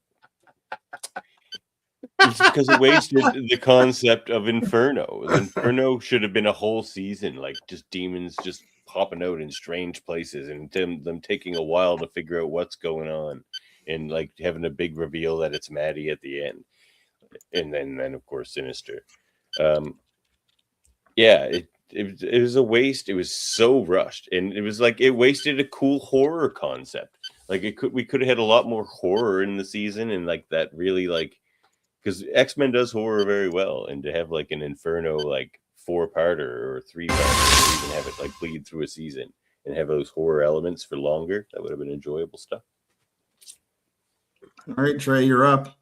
it's because it wasted the concept of Inferno. Inferno should have been a whole season, just demons just popping out in strange places and them taking a while to figure out what's going on, and having a big reveal that it's Maddie at the end, and then of course Sinister. It was a waste. It was so rushed, and it was it wasted a cool horror concept. We could have had a lot more horror in the season, and that really because X-Men does horror very well, and to have an Inferno 4-parter or 3-parter, or even have it bleed through a season and have those horror elements for longer, that would have been enjoyable stuff. All right, Trey, you're up.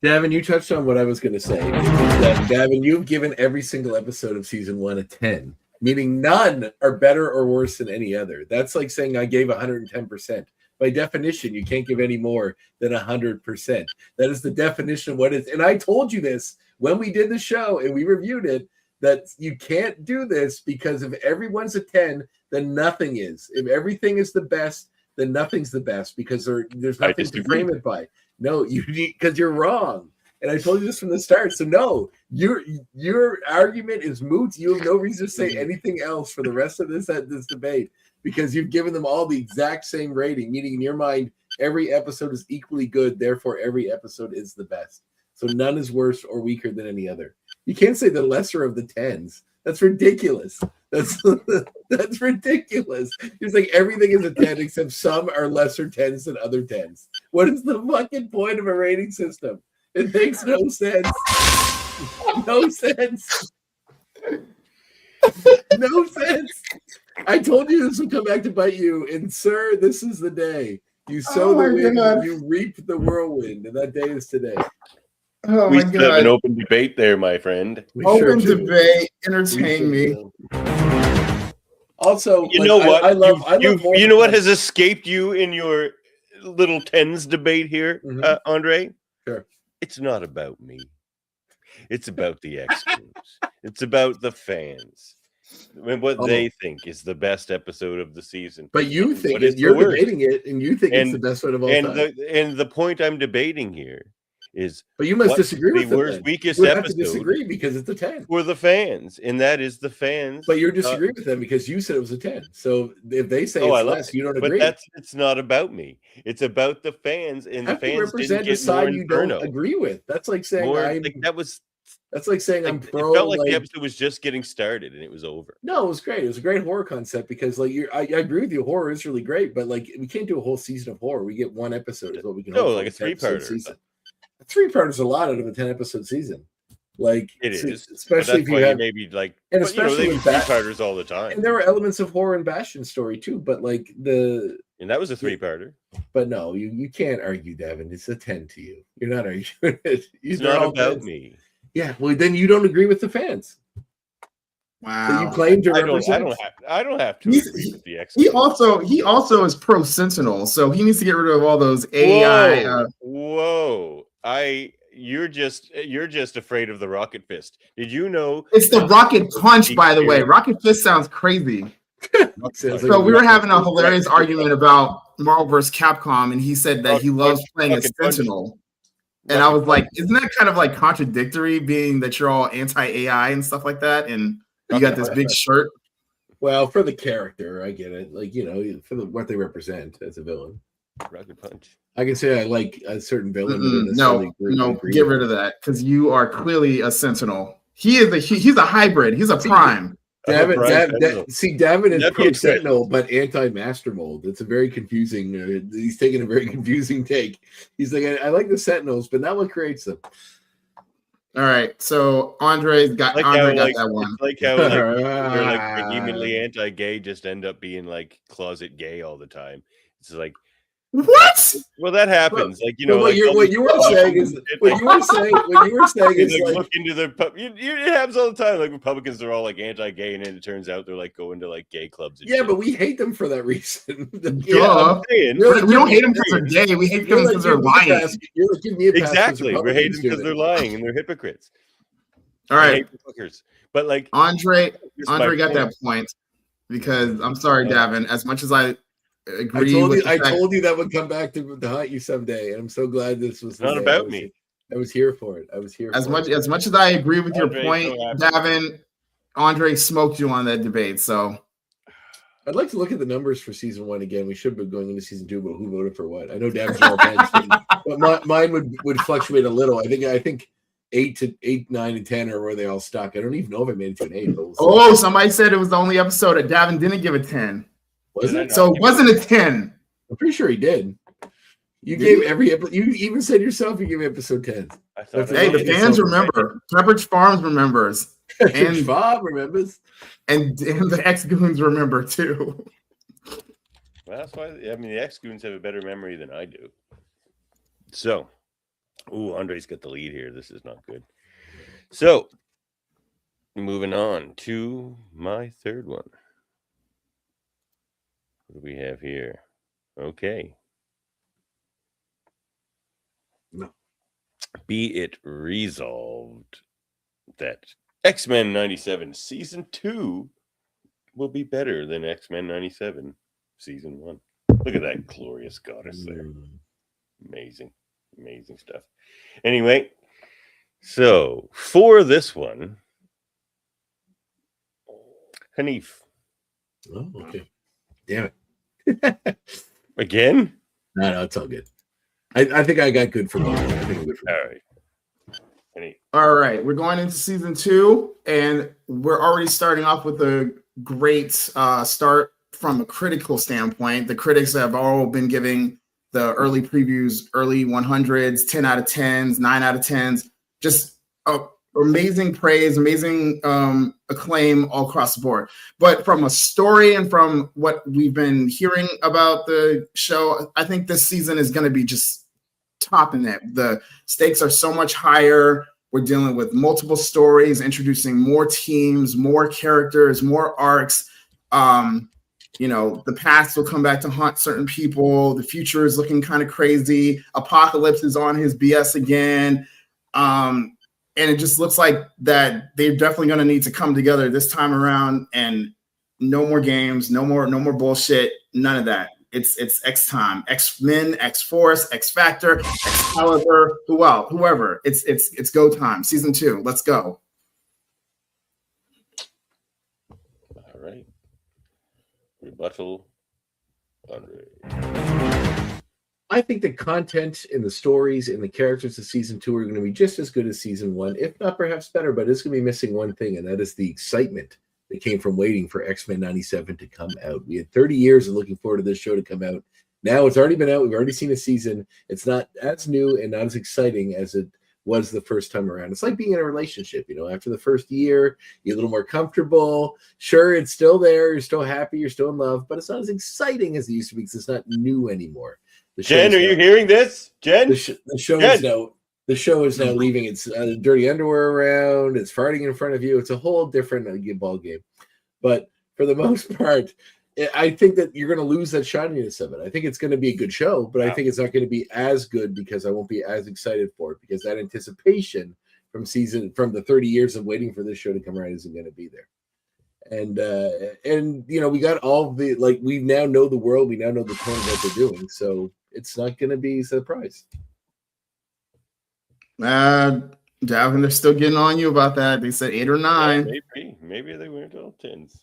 Davin, you touched on what I was going to say. That, Davin, you've given every single episode of season 1 a 10, meaning none are better or worse than any other. That's like saying I gave 110%. By definition, you can't give any more than 100%. That is the definition of what it is. And I told you this when we did the show and we reviewed it, that you can't do this because if everyone's a 10, then nothing is. If everything is the best, then nothing's the best because there's nothing to frame it by. No, because you're wrong. And I told you this from the start. So no, your argument is moot. You have no reason to say anything else for the rest of this debate because you've given them all the exact same rating, meaning in your mind, every episode is equally good. Therefore, every episode is the best. So none is worse or weaker than any other. You can't say the lesser of the 10s. That's ridiculous. That's ridiculous. It's everything is a 10 except some are lesser 10s than other 10s. What is the fucking point of a rating system? It makes no sense. No sense. No sense. I told you this would come back to bite you, and sir, this is the day. You sow the wind, you reap the whirlwind, and that day is today. Oh we still have an open debate there, my friend. Open debate, entertain me. Also, You know what? I love more. You know what has escaped you in your little tens debate here, Mhm. Andre? Sure. It's not about me. It's about the X-Games. It's about the fans. And what they think is the best episode of the season. But you and think what is you're the worst. debating it, and you think it's the best one of all time. The point I'm debating here is, But you must what's disagree with the them. worst, Then. weakest You would have to episode disagree because it's a 10. for the fans, and that is the fans. But you're disagreeing with them because you said it was a 10. So if they say it's less, you don't agree. But it's not about me. It's about the fans, and the fans represent didn't get a side more you Inferno. don't agree with. That's like saying That's like saying I'm pro. It felt like the episode was just getting started and it was over. No, it was great. It was a great horror concept because, like, I agree with you. Horror is really great, but like, we can't do a whole season of horror. We get one episode is what we can. No, like a 3-parter season. A 3-parter is a lot out of a 10-episode season. Like it is, especially if you have maybe like, and especially with 3-parters all the time. And there were elements of horror in Bastion's story too, but like and that was a 3-parter. But no, you can't argue, Devin. It's a 10 to you. You're not arguing it. It's not about me. Yeah, well, then you don't agree with the fans. Wow. So you claim to represent. I don't have to agree with the X. He also is pro Sentinel, so he needs to get rid of all those AI. Whoa! You're just afraid of the Rocket Fist. Did you know it's the Rocket Punch? By the way, Rocket Fist sounds crazy. So we were having a hilarious argument about Marvel vs. Capcom, and he said that he loves playing as Sentinel. And I was like, isn't that kind of like contradictory, being that you're all anti-AI and stuff like that, and you got this big shirt? Well, for the character, I get it. Like, you know, for what they represent as a villain. Rocket Punch. I can say I like a certain villain. No, get rid of that because you are clearly a Sentinel. He's a hybrid. He's a prime. Davin is pro Sentinel, but anti-Master Mold. It's a very confusing. He's taking a very confusing take. He's like, I like the Sentinels, but not what creates them. All right, so Andre got that one. Like how they're like vehemently anti-gay, just end up being like closet gay all the time. It's like, what? Well, that happens. Like, you know, what you were saying is like, look into the it happens all the time. Like Republicans are all like anti-gay, and then it turns out they're like going to like gay clubs. And shit. But we hate them for that reason. We don't hate them because they're gay. We hate them because they're lying. Exactly, we hate them because they're lying and they're hypocrites. All right, but like Andre got that point because I'm sorry, Davin. As much as I told you that would come back to haunt you someday, and I'm so glad this was not about me. I was here for it. As much as I agree with your point, Davin. Andre smoked you on that debate, so I'd like to look at the numbers for season 1 again. We should be going into season 2, but who voted for what? I know Davin's all tens, but mine would fluctuate a little. I think 8, 9, and 10 are where they all stuck. I don't even know if I made it to an 8. Somebody said it was the only episode that Davin didn't give a 10. Was it? So it wasn't a 10. I'm pretty sure he did. You gave every episode. You even said yourself you gave episode 10. Hey, the fans remember. Pepperidge Farms remembers. And Bob remembers. And the X-Goons remember too. Well, that's why. I mean, the X-Goons have a better memory than I do. So, Andre's got the lead here. This is not good. So, moving on to my third one. What do we have here? Okay. No. Be it resolved that X-Men 97 Season 2 will be better than X-Men 97 Season 1. Look at that glorious goddess there. Amazing. Amazing stuff. Anyway, so for this one, Hanif. Oh, okay. Damn it. Again? No, it's all good. I think I got good for both. I think I'm good for both. All right. All right, we're going into season 2, and we're already starting off with a great start from a critical standpoint. The critics have all been giving the early previews, early 100s, 10 out of 10s, 9 out of 10s, just amazing praise, amazing acclaim all across the board. But from a story and from what we've been hearing about the show, I think this season is going to be just topping it. The stakes are so much higher. We're dealing with multiple stories, introducing more teams, more characters, more arcs, The past will come back to haunt certain people. The future is looking kind of crazy. Apocalypse is on his BS again. And it just looks like that they're definitely going to need to come together this time around, and no more games, no more bullshit, none of that. It's X time, X-Men, X-Force, X-Factor, Excalibur, whoever. It's go time. Season 2, let's go. All right. Rebuttal, Andre. I think the content and the stories and the characters of season 2 are going to be just as good as season 1, if not perhaps better, but it's going to be missing one thing, and that is the excitement that came from waiting for X-Men 97 to come out. We had 30 years of looking forward to this show to come out. Now it's already been out. We've already seen a season. It's not as new and not as exciting as it was the first time around. It's like being in a relationship. After the first year, you're a little more comfortable. Sure, it's still there. You're still happy. You're still in love, but it's not as exciting as it used to be because it's not new anymore. Jen, are you hearing this? Jen? The show is now leaving its dirty underwear around. It's farting in front of you. It's a whole different ball game. But for the most part, I think that you're going to lose that shininess of it. I think it's going to be a good show, but I think it's not going to be as good because I won't be as excited for it, because that anticipation from the 30 years of waiting for this show to come around isn't going to be there. And we got all the, we now know the world. We now know the tone of what they're doing. So it's not going to be a surprise. Dalvin, they're still getting on you about that. They said 8 or 9. Yeah, maybe they went all 10s.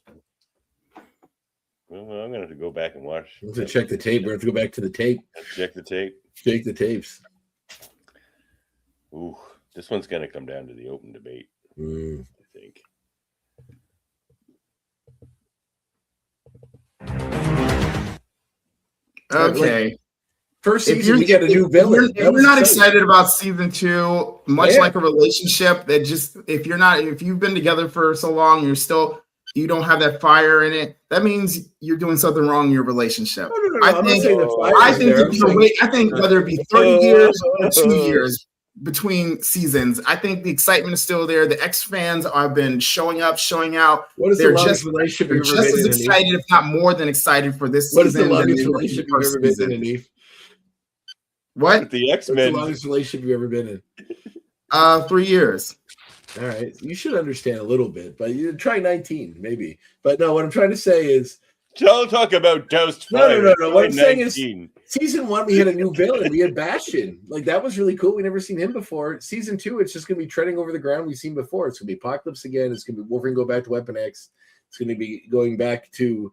Well, I'm going to have to go back and watch. We'll have to check the tape. We're going to have to go back to the tape. Check the tape. Check the tapes. Ooh, this one's going to come down to the open debate, I think. Okay. First season, we get a new villain. If you're not excited about season 2, much like a relationship, that just if you've been together for so long, you don't have that fire in it, that means you're doing something wrong in your relationship. No. I think whether it be 30 years or 2 years between seasons, I think the excitement is still there. The X fans have been showing up, showing out. What is they're the longest relationship you've ever just been as in? excited, if not more than excited, for this What is season. the longest relationship you've ever been in, Eve? What? The X-Men. What's the longest relationship you've ever been in? 3 years. All right. You should understand a little bit, but you try 19, maybe. But no, what I'm trying to say is, don't talk about Doused Fire. No. What I'm saying is, season 1, we had a new villain. We had Bastion. That was really cool. We never seen him before. Season 2, it's just going to be treading over the ground we've seen before. It's going to be Apocalypse again. It's going to be Wolverine go back to Weapon X. It's going to be going back to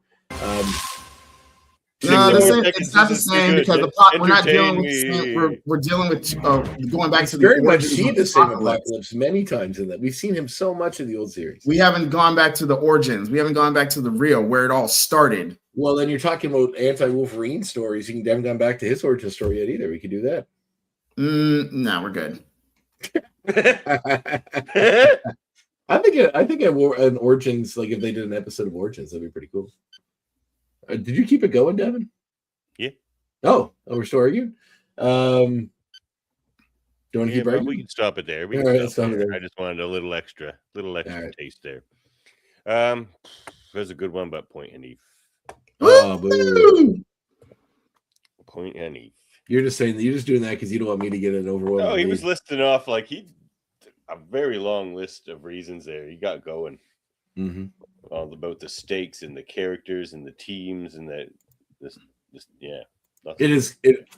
No, it's not the same because we're not dealing with the same. We're dealing with going back to the very much seen the same Apocalypse many times in that. We've seen him so much in the old series. We haven't gone back to the origins. We haven't gone back to the real where it all started. Well, then you're talking about anti-Wolverine stories. You haven't gone back to his origin story yet either. We could do that. No, we're good. I think an Origins, if they did an episode of Origins, that'd be pretty cool. Did you keep it going, Devin? Yeah. Oh, we're still arguing? Do you want to keep arguing? We can stop it there. All right, let's stop it there. I just wanted a little extra taste there. There's a good one about Point and Eve. Oh, boo. Point and Eve. You're just doing that because you don't want me to get an overwhelming. No, he was listing off a very long list of reasons there. He got going. Mm-hmm. All about the stakes and the characters and the teams and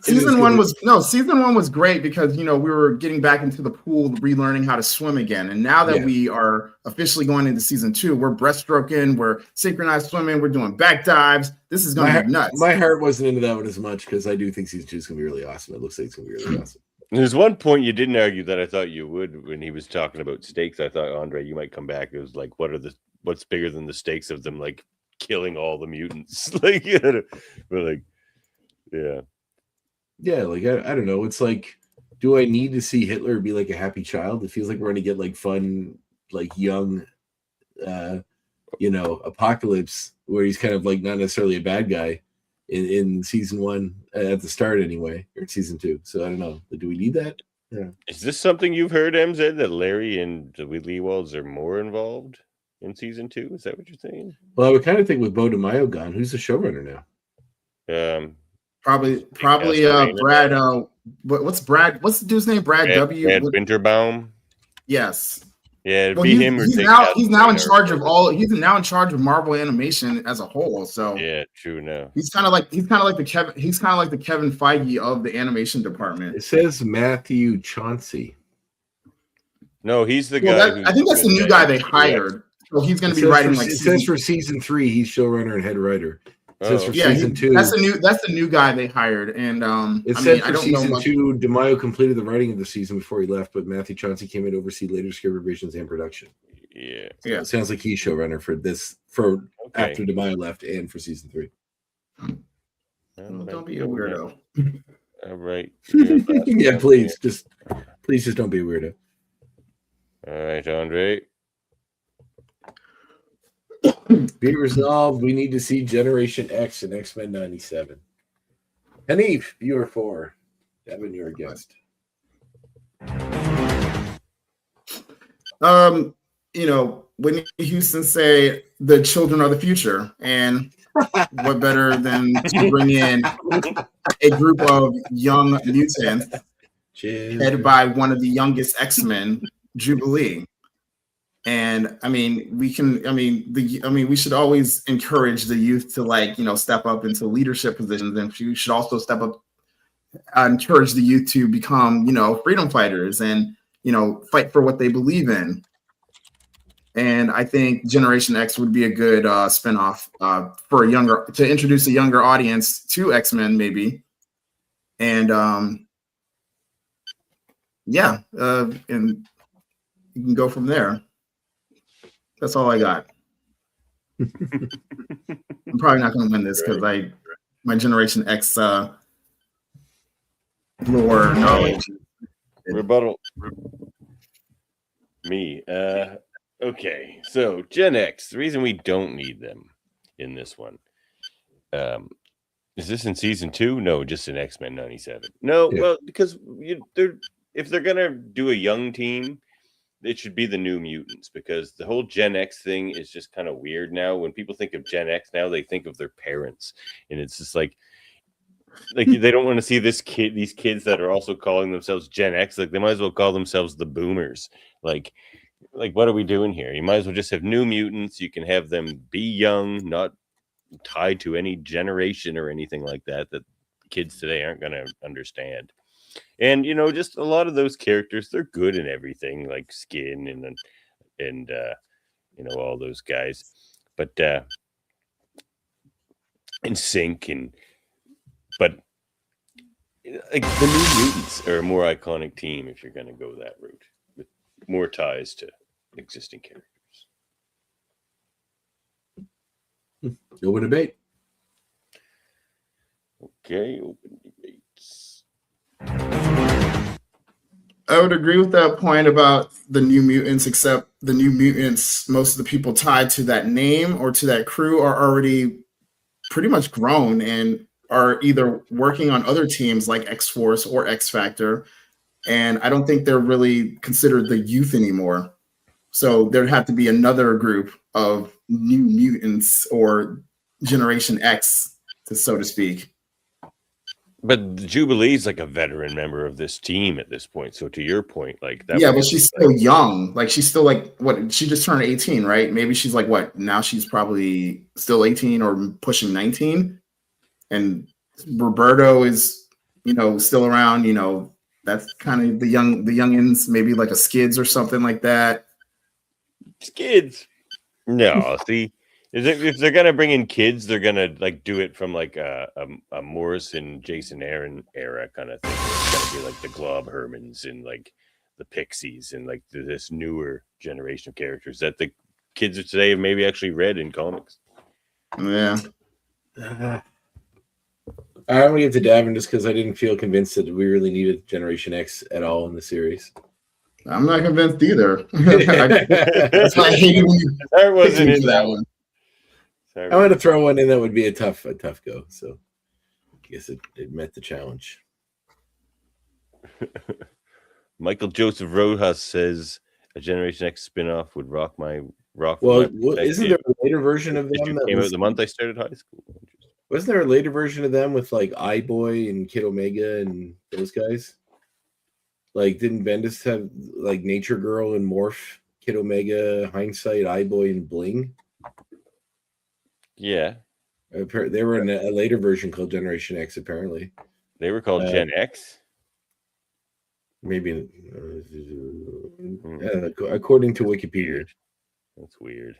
Season one was great because we were getting back into the pool, relearning how to swim again, and now that we are officially going into season 2, we're breaststroking, we're synchronized swimming, we're doing back dives. This is going to be nuts. My heart wasn't into that one as much because I do think season 2 is going to be really awesome. It looks like it's going to be really awesome. There's one point you didn't argue that I thought you would when he was talking about stakes. I thought, Andre, you might come back. It was what's bigger than the stakes of them killing all the mutants? I don't know. It's do I need to see Hitler be a happy child? It feels like we're going to get fun, young, Apocalypse, where he's kind of not necessarily a bad guy in season 1 at the start anyway, or season 2. So I don't know. Do we need that? Yeah. Is this something you've heard, MZ, that Larry and the Leewalds are more involved? in season 2. Is that what you're saying? Well, I would kind of think with Bo DeMaio gone, who's the showrunner now? Probably Castorena. Brad. What's Brad? What's the dude's name? Brad W. Ed Winterbaum. Yes. Yeah, it'd Well, be him or he's Dick now in Castorena charge of all. He's now in charge of Marvel Animation as a whole. So yeah, true. No, he's kind of like the Kevin Feige of the animation department. It says Matthew Chauncey. no, he's the guy. I think that's the new guy they hired. So he's going to be writing like. It says for season 3, he's showrunner and head writer. It says for yeah, season 2. That's the new guy they hired, and It said for season 2, DeMaio completed the writing of the season before he left, but Matthew Chauncey came in to oversee later script revisions and production. Yeah, so it sounds like he's showrunner for this after DeMaio left and for season 3. Well, don't be a weirdo. All right. Yeah, please just don't be a weirdo. All right, Andre. Be resolved. We need to see Generation X and X-Men 97. Hanif, you are 4. Devin, you're a guest. Whitney Houston say the children are the future, and what better than to bring in a group of young mutants headed by one of the youngest X-Men, Jubilee. And we should always encourage the youth to step up into leadership positions, and we should also step up, encourage the youth to become freedom fighters and fight for what they believe in. And I think Generation X would be a good spinoff to introduce a younger audience to X-Men, maybe. And and you can go from there. That's all I got. I'm probably not going to win this because my Generation X lore knowledge. Rebuttal. Me. Okay. So Gen X. The reason we don't need them in this one. Is this in season 2? No, just in X-Men 97. No, yeah. Well, because if they're gonna do a young team, it should be the New Mutants, because the whole Gen X thing is just kind of weird now. When people think of Gen X now, they think of their parents, and it's just like they don't want to see these kids that are also calling themselves Gen X. Like, they might as well call themselves the Boomers. Like what are we doing here? You might as well just have New Mutants. You can have them be young, not tied to any generation or anything like that kids today aren't going to understand. And just a lot of those characters, they're good in everything, like Skin and all those guys, but and Sync but like the New Mutants are a more iconic team if you're going to go that route with more ties to existing characters. Open debate. Okay, open debates. I would agree with that point about the New Mutants, except the New Mutants, most of the people tied to that name or to that crew are already pretty much grown and are either working on other teams like X-Force or X-Factor. And I don't think they're really considered the youth anymore. So there'd have to be another group of New Mutants or Generation X, so to speak. But Jubilee's like a veteran member of this team at this point. So to your point, like that. Yeah, but she's still young. Like, she's still what? She just turned 18, right? Maybe she's like what? Now she's probably still 18 or pushing 19. And Roberto is, still around. That's kind of the youngins, maybe like a Skids or something like that. Skids? No, see. If they're gonna bring in kids, they're gonna do it from a Morrison, Jason Aaron era kind of thing. It's gotta be like the Glob Hermans and the Pixies and this newer generation of characters that the kids of today have maybe actually read in comics. Yeah. I'm gonna get to Davin just because I didn't feel convinced that we really needed Generation X at all in the series. I'm not convinced either. That's why I hated when you wasn't in that one. I want to throw one in that would be a tough go. So I guess it met the challenge. Michael Joseph Rojas says a Generation X spinoff would rock my Rock. Well, Left isn't there a later version of them that came out was, the month I started high school? wasn't there a later version of them with like iBoy and Kid Omega and those guys? Like, didn't Bendis have like Nature Girl and Morph, Kid Omega, Hindsight, iBoy, and Bling? Yeah, They were in a later version called Generation X, apparently. they were called Gen X. Maybe, according to Wikipedia. Weird. That's weird.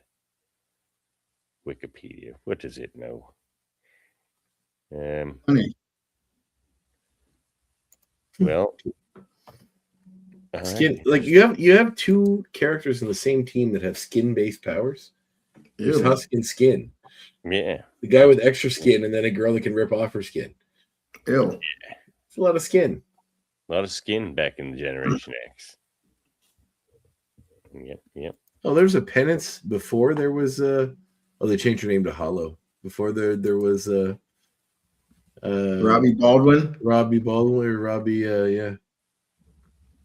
Wikipedia. What does it know? Funny. Well, Skin, right. like you have two characters in the same team that have skin-based powers. There's Ew. Husk and Skin. Yeah. The guy with extra skin, and then a girl that can rip off her skin. Ew. It's a lot of skin. A lot of skin back in the Generation X. Yep. Oh, there's a Penance before there was they changed her name to Hollow. Before there was Robbie Baldwin. Robbie Baldwin or Robbie yeah.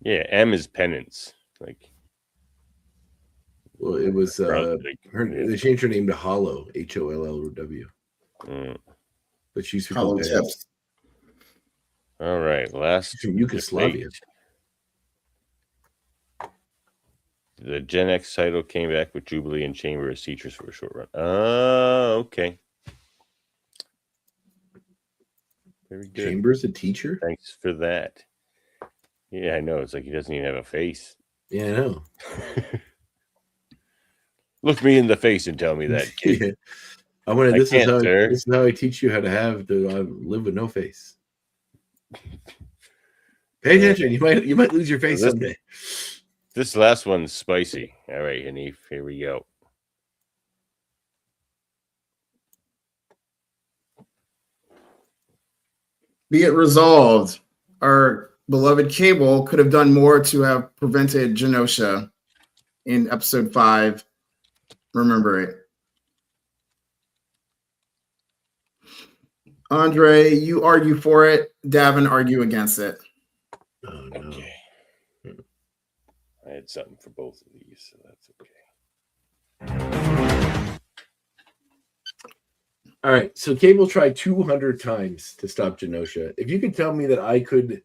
Yeah, M is penance. Like, Well, it was they changed her name to Hollow, HOLLW. But she's from Hollow Penance. Tips. all right, last She's from Yugoslavia. debate. The Gen X title came back with Jubilee and Chamber as teachers for a short run. Oh, okay. Very good. Chambers a teacher? Thanks for that. Yeah, I know. It's like he doesn't even have a face. Yeah, I know. Look me in the face and tell me that, kid. Yeah. I want to. This can't, sir. is how I teach you how to live with no face. Pay attention. You might lose your face someday. This last one's spicy. All right, Hanif, here we go. Be it resolved, our beloved Cable could have done more to have prevented Genosha in episode 5. Remember it. Andre, you argue for it. Davin, argue against it. Oh, no. Okay. I had something for both of these, so that's okay. All right. So Cable tried 200 times to stop Genosha. If you could tell me that I could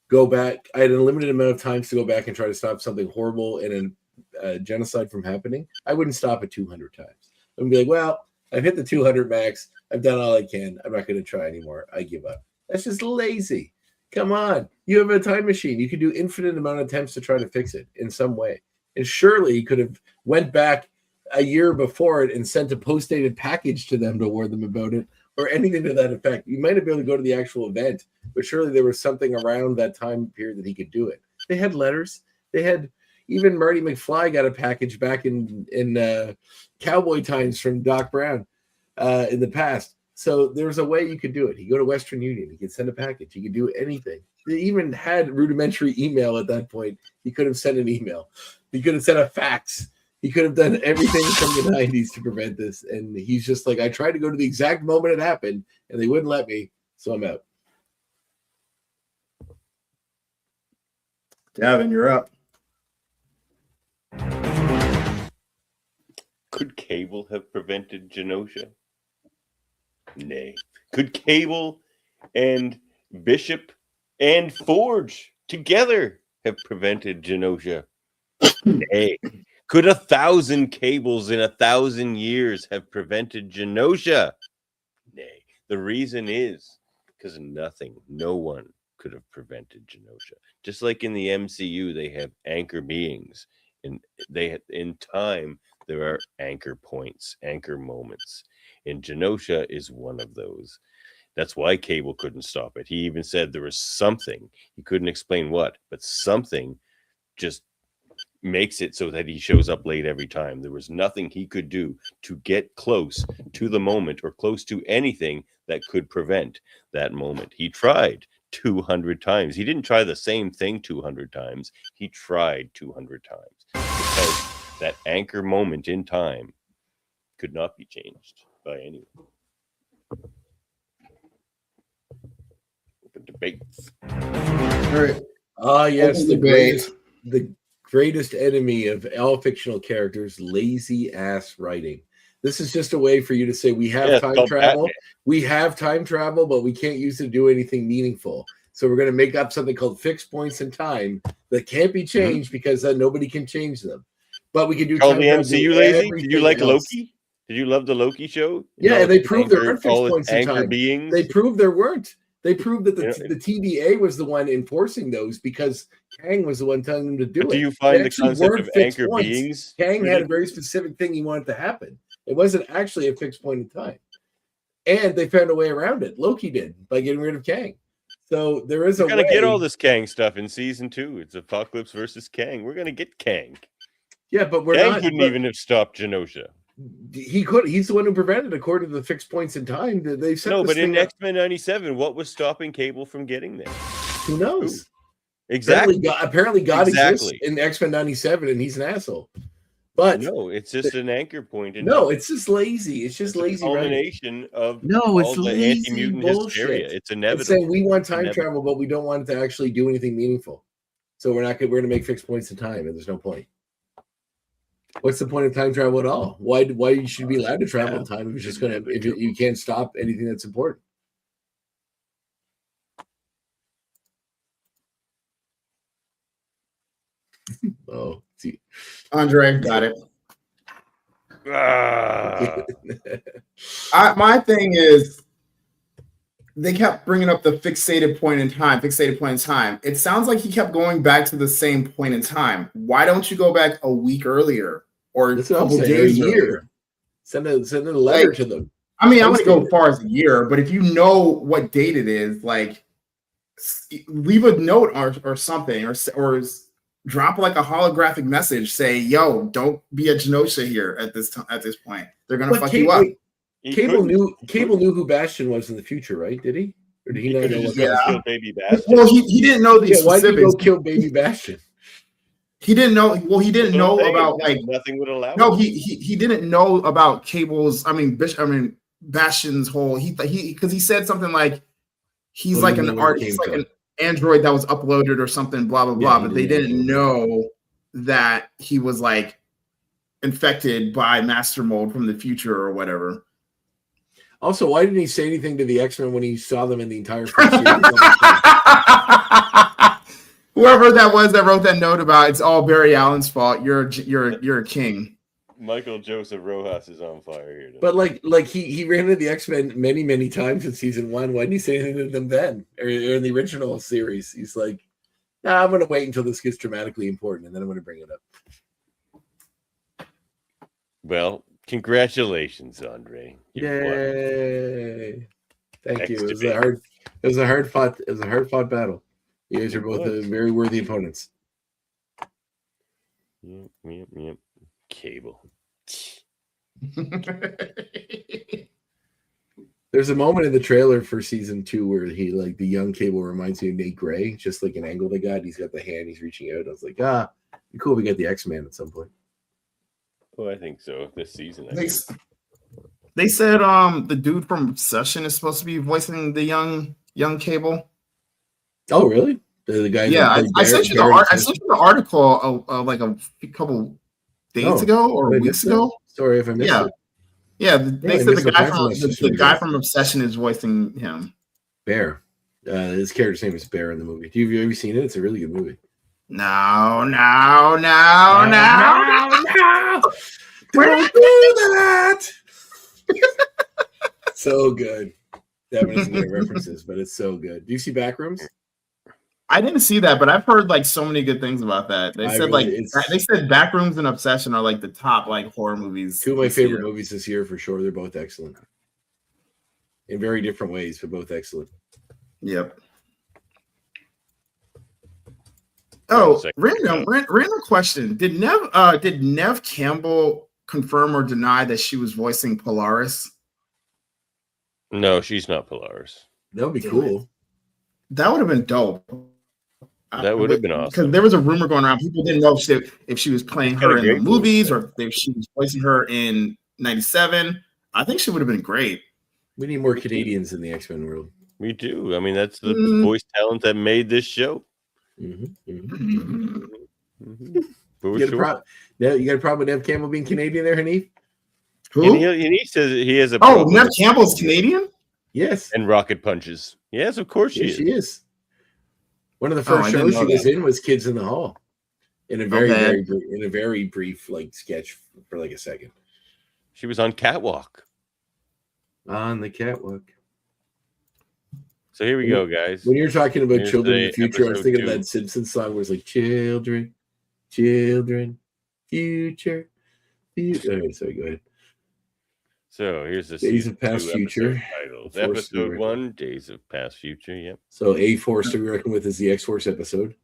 go back, I had an unlimited amount of times to go back and try to stop something horrible and a genocide from happening, I wouldn't stop it 200 times. I'd be like, well, I've hit the 200 max. I've done all I can. I'm not going to try anymore. I give up. That's just lazy. Come on. You have a time machine. You can do infinite amount of attempts to try to fix it in some way. And surely you could have went back a year before it and sent a post-dated package to them to warn them about it or anything to that effect. You might have been able to go to the actual event, but surely there was something around that time period that he could do it. They had letters. They had even Marty McFly got a package back in Cowboy times from Doc Brown in the past. So there was a way you could do it. You go to Western Union, you could send a package, you could do anything. They even had rudimentary email at that point. He could have sent an email. He could have sent a fax. He could have done everything from the 90s to prevent this. And he's just like, I tried to go to the exact moment it happened, and they wouldn't let me, so I'm out. Davin, you're up. Could Cable have prevented Genosha? Nay. Could Cable and Bishop and Forge together have prevented Genosha? Nay. Could 1,000 Cables in 1,000 years have prevented Genosha? Nay. The reason is because no one could have prevented Genosha. Just like in the MCU, they have anchor beings. And in time, there are anchor points, anchor moments. And Genosha is one of those. That's why Cable couldn't stop it. He even said there was something. He couldn't explain what, but something just makes it so that he shows up late every time. There was nothing he could do to get close to the moment or close to anything that could prevent that moment. He tried 200 times. He didn't try the same thing 200 times. He tried 200 times because that anchor moment in time could not be changed by anyone. Open debate. All right. Ah, yes, Open the debate. greatest, the greatest enemy of all fictional characters, lazy ass writing. This is just a way for you to say we have time travel. Batman. We have time travel, but we can't use it to do anything meaningful. So we're going to make up something called fixed points in time that can't be changed because then nobody can change them. But we can do Call the time MCU lazy? Did you like Loki? Did you love the Loki show? Yeah, they proved there weren't fixed points in anchor time. beings. They proved there weren't. They proved that the TVA was the one enforcing those because Kang was the one telling them to do it. Do you find the concept of anchor points. beings? Kang had a very specific thing he wanted to happen. It wasn't actually a fixed point in time. And they found a way around it. Loki did by getting rid of Kang. So there is a way. We're going to get all this Kang stuff in season 2. It's Apocalypse versus Kang. We're going to get Kang. Yeah, but Kang couldn't even have stopped Genosha. He could. He's the one who prevented, according to the fixed points in time. They set no, but in X-Men 97, what was stopping Cable from getting there? Who knows? Exactly. Apparently God exists in X-Men 97, and he's an asshole. But no, it's just an anchor point. No, it's just lazy. It's just lazy. Culmination of it's all the anti-mutant hysteria. It's inevitable. It's saying we want time travel, but we don't want it to actually do anything meaningful. So we're going to make fixed points in time, and there's no point. What's the point of time travel at all? Why you should be allowed to travel in time if it's just if you can't stop anything that's important? Oh, see, Andre got it. My thing is, they kept bringing up the fixated point in time. It sounds like he kept going back to the same point in time. Why don't you go back a week earlier or a couple days earlier? Send a letter to them. I mean, I wouldn't go as far as a year, but if you know what date it is, like leave a note or something, or drop like a holographic message. Say, "Yo, don't be a Genosha here at this time. At this point, they're gonna fuck you up." Cable knew who Bastion was in the future, right? Did he? Or did he not know what kill Baby Bastion? Well, he didn't know these specifics. Why did he go kill Baby Bastion? He didn't know. Well, he didn't know about like nothing would allow. No, he didn't know about Cable's. Bastion's whole. Because he said something like he's like an art. He's like an android that was uploaded or something. Blah blah blah. But they didn't know that he was like infected by Master Mold from the future or whatever. Also, why didn't he say anything to the X-Men when he saw them in the entire first series? Whoever that was that wrote that note about it's all Barry Allen's fault. You're a king. Michael Joseph Rojas is on fire here. But like he ran into the X-Men many times in season 1. Why didn't he say anything to them then? Or in the original series, he's like, "Nah, I'm gonna wait until this gets dramatically important, and then I'm gonna bring it up." Well, congratulations, Andre. Yay! Thank you. It was a hard fought battle. You guys are both very worthy opponents. Yep. Cable. There's a moment in the trailer for season 2 where he like the young Cable reminds me of Nate Gray, just like an angle they got. He's got the hand, he's reaching out. I was like, be cool. We get the X-Man at some point. Oh, I think so. This season, they said the dude from Obsession is supposed to be voicing the young Cable. Oh, really? The guy? Yeah, I sent you the article like a couple days ago or weeks ago. Sorry if I missed it. Yeah, they said the guy from Obsession is voicing him. Bear. His character's name is Bear in the movie. Have you ever seen it? It's a really good movie. No. Don't do that. So good. Devin isn't getting references, but it's so good. Do you see Backrooms? I didn't see that, but I've heard like so many good things about that. They said Backrooms and Obsession are like the top like horror movies. 2 of my favorite movies this year for sure. They're both excellent in very different ways, but both excellent. Yep. Oh, random question. Did Nev Campbell confirm or deny that she was voicing Polaris? No, she's not Polaris. That would be cool. That would have been dope. That would have been awesome. Because there was a rumor going around. People didn't know if she was playing her in the movies or if she was voicing her in 97. I think she would have been great. We need more Canadians in the X-Men world. We do. I mean, that's the voice talent that made this show. For You got, sure. you got a problem with Nev Campbell being Canadian there, Hanif? Who? And he says he has a Oh, problem Nev with- Campbell's Canadian? Yes. and rocket punches. Yes, of course Yes, she she is. is. One of the Oh, first I didn't shows she know was that. in was Kids in the Hall. In a very, Okay. very brief like sketch for like a second. She was on Catwalk. On the catwalk. So here we go, guys. When you're talking about Here's children in the the future, I was episode thinking of 2. that Simpsons song where it's like children, future. Alright, sorry, go ahead. So here's the Days season of Past 2 Future. episode titles. A Force to be Episode Reckoned 1, Days of Past Future. Yep. So A Force to be reckoned with is the X-Force episode.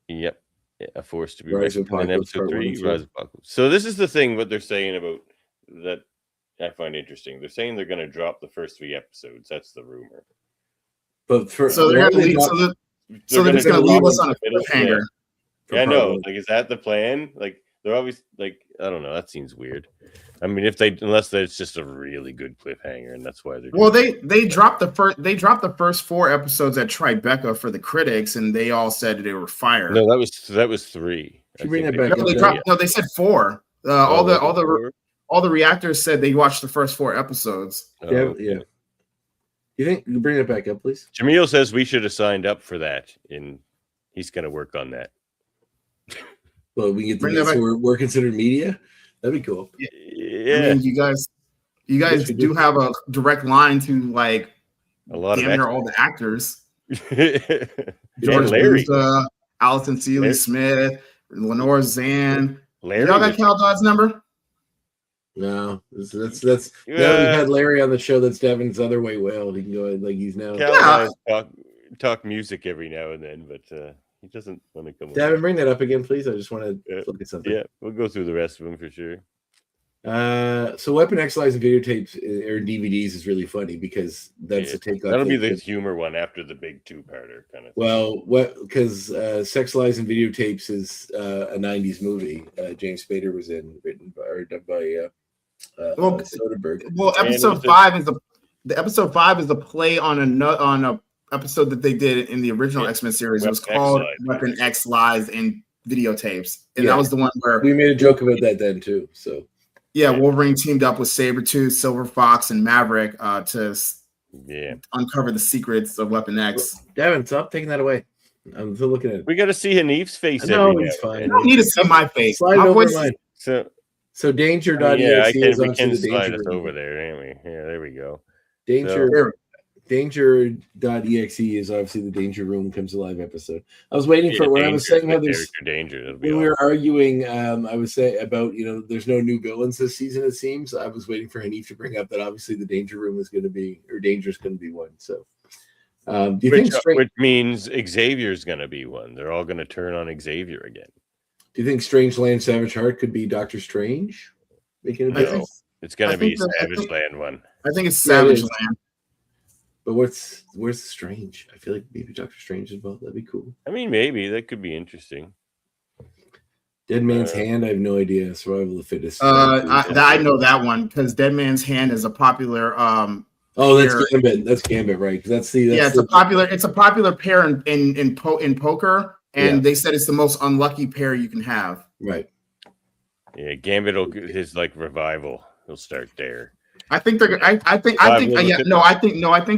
Yep. Yeah, a Force to be Rise of reckoned with. And Apocalypse, episode part 1 3, and 2. Rise of Apocalypse. So this is the thing what they're saying about that I find interesting. They're saying they're going to drop the first 3 episodes. That's the rumor. But for So they're going to leave. So they're just going to leave us on a cliffhanger. Yeah, I know. Like, is that the plan? Like, they're always like, I don't know. That seems weird. I mean, unless it's just a really good cliffhanger, and that's why they're. Well, they dropped the first 4 episodes at Tribeca for the critics, and they all said they were fire. No, that was 3. Should bring that back No, up. they dropped. No, they said 4. All the reactors said they watched the first 4 episodes. Yeah. You think you bring it back up, please? Jamil says we should have signed up for that, and he's going to work on that. Well, we get Bring to that back. so we're considered media. That'd be cool. Yeah, I mean, you guys Yes, we do do. have a direct line to like a lot damn of near all the actors. and George Larry. Booza, Alison Seeley Larry. Smith, Lenore Zan. Larry Y'all got was- Cal Dodd's number? No, that's now we had Larry on the show. That's Devin's other way whale. He can go ahead, like he's now. Cal and I talk music every now and then, but he doesn't want to come on. Devin, bring that up again, please. I just want to look at something. Yeah, we'll go through the rest of them for sure. So Weapon X Lies and videotapes or DVDs is really funny because that's a take on. That'll be the humor one after the big 2-parter kind of. Well, what because Sex Lies and Videotapes is a '90s movie. James Spader was in, written by or done by Soderbergh. Well, episode 5 is the episode 5 is a play on a episode that they did in the original X-Men series. It was called Weapon X Lies and Videotapes, and that was the one where we made a joke about that then too. So yeah, Wolverine teamed up with Sabretooth, Silver Fox, and Maverick to uncover the secrets of Weapon X. Devin, stop taking that away. I'm still looking at it. We got to see Hanif's face. No, it's fine. You don't need to see my face. Slide My over voice mine. So danger.exe is we obviously can the slide danger us room. over there, ain't we? Yeah, there we go. Danger.exe is obviously the Danger Room Comes Alive episode. I was waiting for when I was saying how there's danger. When we were arguing, I was saying about there's no new villains this season. It seems I was waiting for Hanif to bring up that obviously the Danger Room is going to be or Danger is going to be one. So, do you think which means Xavier's going to be one? They're all going to turn on Xavier again. Do you think Strange Land Savage Heart could be Doctor Strange? Making a No, it's going to be Savage Land one. I think it's Savage Land. But where's the Strange? I feel like maybe Doctor Strange as well. That'd be cool. I mean, maybe that could be interesting. Dead Man's Hand. I have no idea. Survival of the Fittest. I know that one because Dead Man's Hand is a popular. That's Gambit. That's Gambit, right? It's a popular pair in poker, and they said it's the most unlucky pair you can have. Right. Yeah, Gambit his revival. He'll start there. I think they're. I think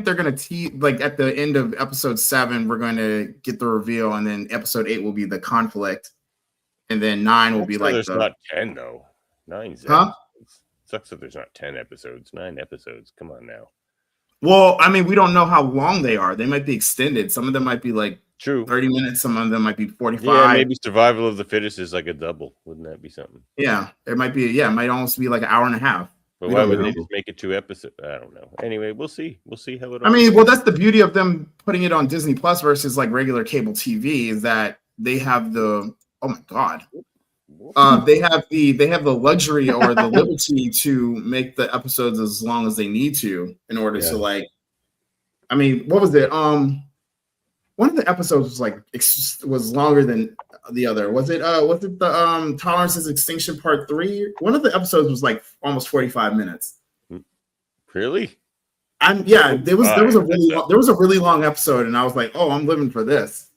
they're gonna tease like at the end of episode 7. We're going to get the reveal, and then episode 8 will be the conflict, and then 9 will be like there's not 10 though. 9's sucks that there's not 10 episodes. 9 episodes. Come on now. Well, I mean, we don't know how long they are. They might be extended. Some of them might be like 30 minutes. Some of them might be 45. Yeah, maybe Survival of the Fittest is like a double. Wouldn't that be something? Yeah, it might be. Yeah, it might almost be like an hour and a half. But why would they just make it 2 episodes? I don't know. Anyway, we'll see. We'll see how it. I mean, well, that's the beauty of them putting it on Disney Plus versus like regular cable TV is that they have the. Oh my god. They have the luxury or the liberty to make the episodes as long as they need to in order to like. I mean, what was it? One of the episodes was longer than the other. Was it the Tolerance's Extinction Part 3? One of the episodes was like almost 45 minutes. Really? There was a really long episode, and I was like, oh, I'm living for this.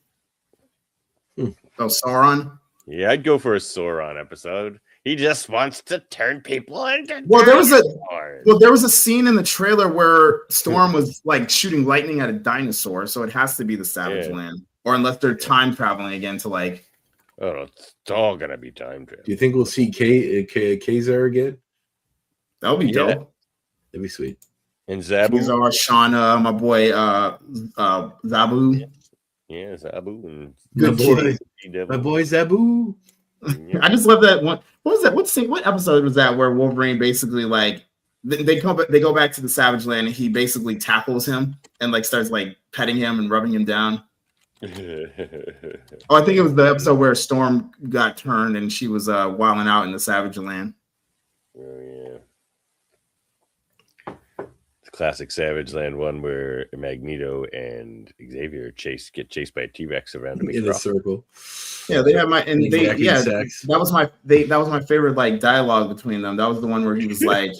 Oh, Sauron. Yeah, I'd go for a Sauron episode. He just wants to turn people into Well, there was dinosaurs. a scene in the trailer where Storm was like shooting lightning at a dinosaur, so it has to be the Savage Yeah. Land, or unless they're time traveling again to like. Oh, no, it's all gonna be time travel. Do you think we'll see Kazar again? That would be Yeah. dope. That'd be sweet. And Zabu. These are Shauna, my boy Zabu. Yeah, Zabu and My boy, Devil. my boy Zabu. Yeah. I just love that one. What was that? What episode was that where Wolverine basically like they go back to the Savage Land and he basically tackles him and like starts like petting him and rubbing him down. Oh, I think it was the episode where Storm got turned and she was wilding out in the Savage Land. Oh yeah. The classic Savage Land one where Magneto and Xavier get chased by a T-Rex around a big In a rock. circle. Yeah, they have my and they Exactly yeah sex. that was my favorite like dialogue between them. That was the one where he was like,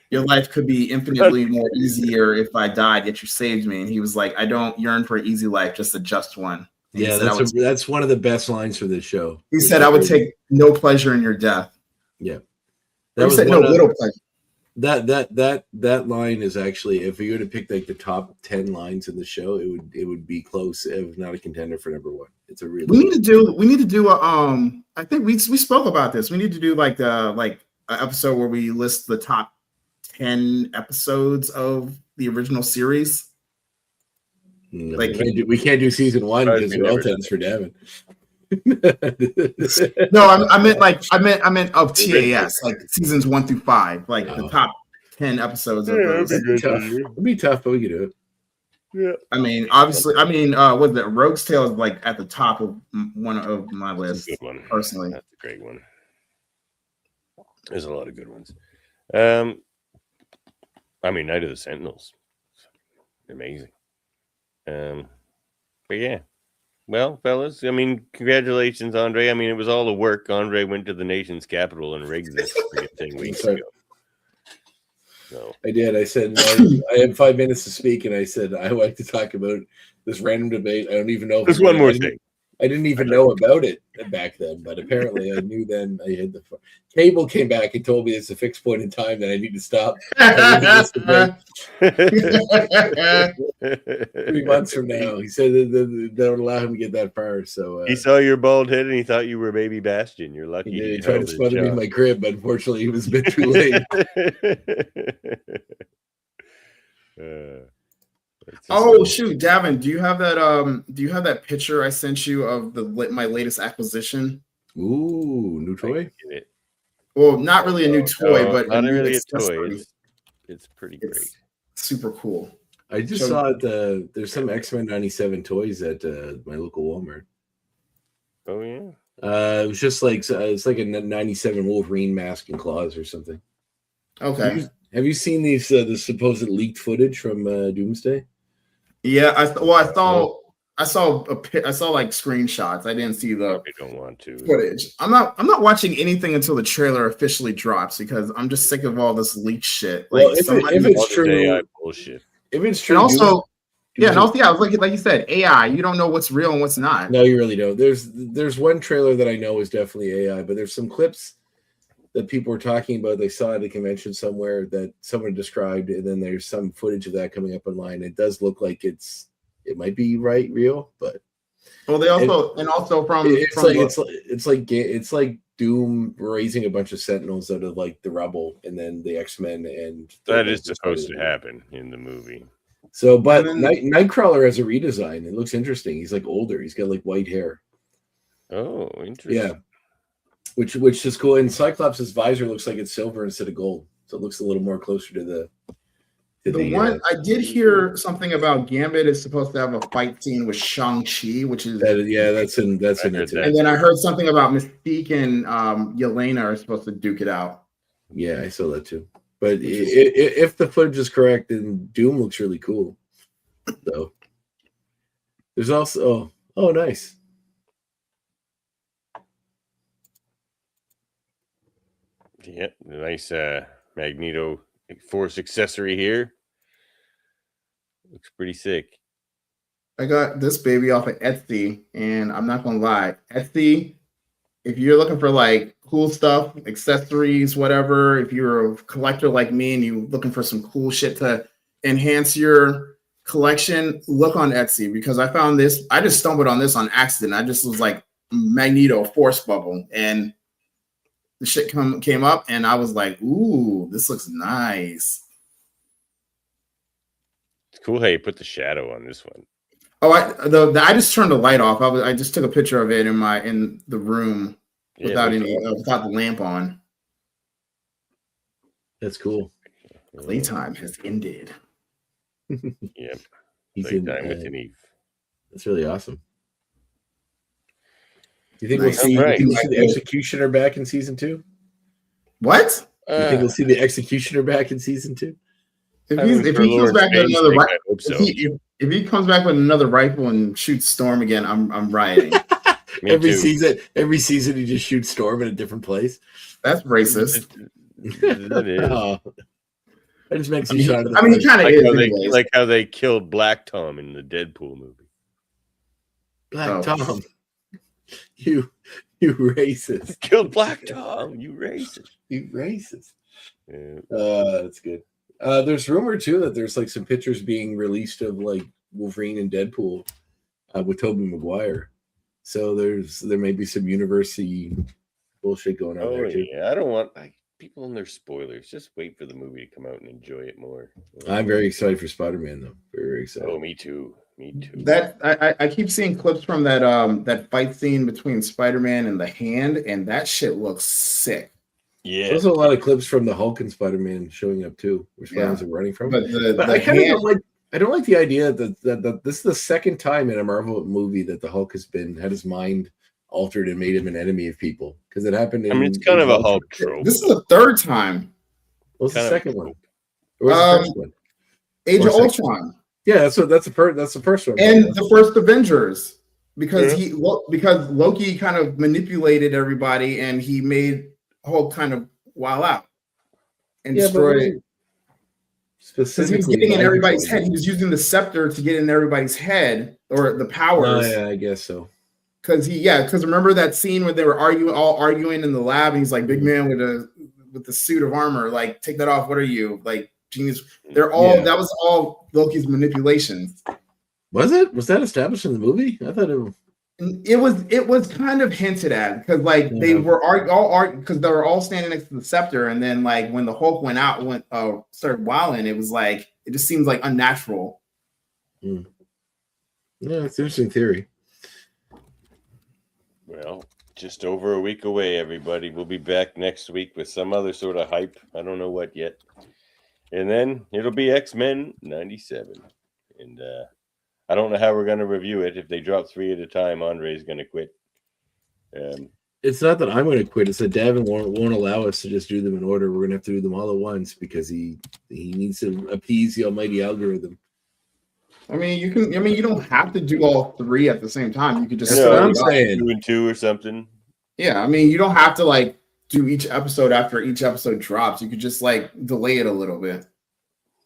"Your life could be infinitely more easier if I died, yet you saved me." And he was like, "I don't yearn for an easy life, just a just one." And Yeah, that's one of the best lines for this show. he said, "I would take no pleasure in your death." Yeah. He said, "No little pleasure." That line is actually, if you were to pick like the top 10 lines in the show, it would be close, if not a contender for number one. It's a really we need to do a I think we spoke about this. We need to do like an episode where we list the top 10 episodes of the original series. Like we can't do season one because we're all tens for Davin. No, I meant of TAS, like seasons 1 through 5, like the top 10 episodes of those. It'd be tough, but we could do it. Yeah. I mean, obviously, was that Rogue's Tale is like at the top of one of my list. That's a good one. Personally. That's a great one. There's a lot of good ones. I mean, Night of the Sentinels, amazing. But yeah. Well, fellas, I mean, congratulations, Andre. I mean, it was all the work. Andre went to the nation's capital and rigged this thing weeks ago. So I did. I said I had 5 minutes to speak, and I said I like to talk about this random debate. I don't even know. There's one more thing. I didn't even know about it back then, but apparently I knew then. I had the cable came back and told me it's a fixed point in time that I need to stop. 3 months from now, he said that they don't allow him to get that far. So he saw your bald head and he thought you were Baby Bastion. You're lucky. He tried to smother me in my crib, but unfortunately, he was a bit too late. Oh shoot, Davin, do you have that picture I sent you of my latest acquisition? Ooh, new toy? Well, not really a new toy, but not really a toy. It's pretty great. It's super cool. I just saw it. There's some X-Men 97 toys at my local Walmart. Oh yeah. It was just like it's like a 97 Wolverine mask and claws or something. Okay. Have you seen these the supposed leaked footage from Doomsday? Yeah, I saw like screenshots. I didn't see the I don't want to footage. I'm not watching anything until the trailer officially drops because I'm just sick of all this leak shit. Like, well, if it's true, AI bullshit. If it's true, and also, like you said, AI. You don't know what's real and what's not. No, you really don't. There's one trailer that I know is definitely AI, but there's some clips that people were talking about. They saw at a convention somewhere that someone described, and then there's some footage of that coming up online. It does look like it might be real, but well, they also it's like Doom raising a bunch of Sentinels out of like the rubble, and then the X-Men, and that is supposed to happen in the movie. So, but Nightcrawler has a redesign. It looks interesting. He's like older. He's got like white hair. Oh, interesting. Yeah. Which is cool. And Cyclops' visor looks like it's silver instead of gold, so it looks a little more closer to the one. I did hear something about Gambit is supposed to have a fight scene with Shang-Chi, which is that's in it too. And then I heard something about Mystique and Yelena are supposed to duke it out. Yeah, I saw that too. But if the footage is correct, then Doom looks really cool. Though there's also oh nice. Yeah, nice Magneto Force accessory here. Looks pretty sick. I got this baby off of Etsy, and I'm not gonna lie, Etsy if you're looking for like cool stuff, accessories, whatever, if you're a collector like me and you're looking for some cool shit to enhance your collection, look on Etsy because I found this. I just stumbled on this on accident. I just was like Magneto Force Bubble, and the shit came up, and I was like, "Ooh, this looks nice." It's cool how you put the shadow on this one. Oh, I just turned the light off. I just took a picture of it in the room without the lamp on. That's cool. Playtime has ended. Yep. He's Playtime with an Eve. That's really awesome. Do you think Nice. we'll Right. see the Executioner back in season 2? What? Do you think we'll see the Executioner back in season 2? If he comes back with another I hope so. if he comes back with another rifle and shoots Storm again, I'm rioting. Every season he just shoots Storm in a different place. That's racist. That is. Oh. That just makes you shine. I mean, he kind of is. Like how they killed Black Tom in the Deadpool movie. Black Tom. You racist. Killed Black Tom. You racist. You racist. Yeah. That's good. There's rumor too that there's like some pictures being released of like Wolverine and Deadpool with Tobey Maguire. So there may be some university bullshit going on there too. Yeah, I don't want people and their spoilers. Just wait for the movie to come out and enjoy it more. I'm very excited for Spider-Man though. Very, very excited. Oh, me too. Me too. That I keep seeing clips from that fight scene between Spider-Man and the Hand, and that shit looks sick. Yeah. There's also a lot of clips from the Hulk and Spider-Man showing up too, which Spider-Man's are running from. But I kind of don't like the idea that this is the second time in a Marvel movie that the Hulk has had his mind altered and made him an enemy of people. Because it happened in, it's kind of a Hulk trope. This is the third time. What's the second one? Or was the first one? Age of Ultron. Yeah, that's the first one. And the first Avengers. Because because Loki kind of manipulated everybody and he made Hulk kind of wild out and destroy it. Because he was getting in everybody's head. He was using the scepter to get in everybody's head or the powers. Yeah, I guess so. Because remember that scene where they were arguing in the lab, and he's like, "Big man with the suit of armor, like take that off. What are you like, genius?" That was all Loki's manipulations. Was it? Was that established in the movie? I thought it was kind of hinted at because they were because they were all standing next to the scepter, and then like when the Hulk started wilding, it was like it just seems like unnatural. Yeah, it's an interesting theory. Well, just over a week away, everybody. We'll be back next week with some other sort of hype. I don't know what yet. And then it'll be X-Men 97. And I don't know how we're going to review it. If they drop 3 at a time, Andre's going to quit. It's not that I'm going to quit. It's that Davin won't allow us to just do them in order. We're going to have to do them all at once because he needs to appease the almighty algorithm. I mean, you don't have to do all 3 at the same time. You could just that's what I'm saying. 2 and 2 or something. Yeah, I mean, you don't have to like do each episode after each episode drops. You could just like delay it a little bit.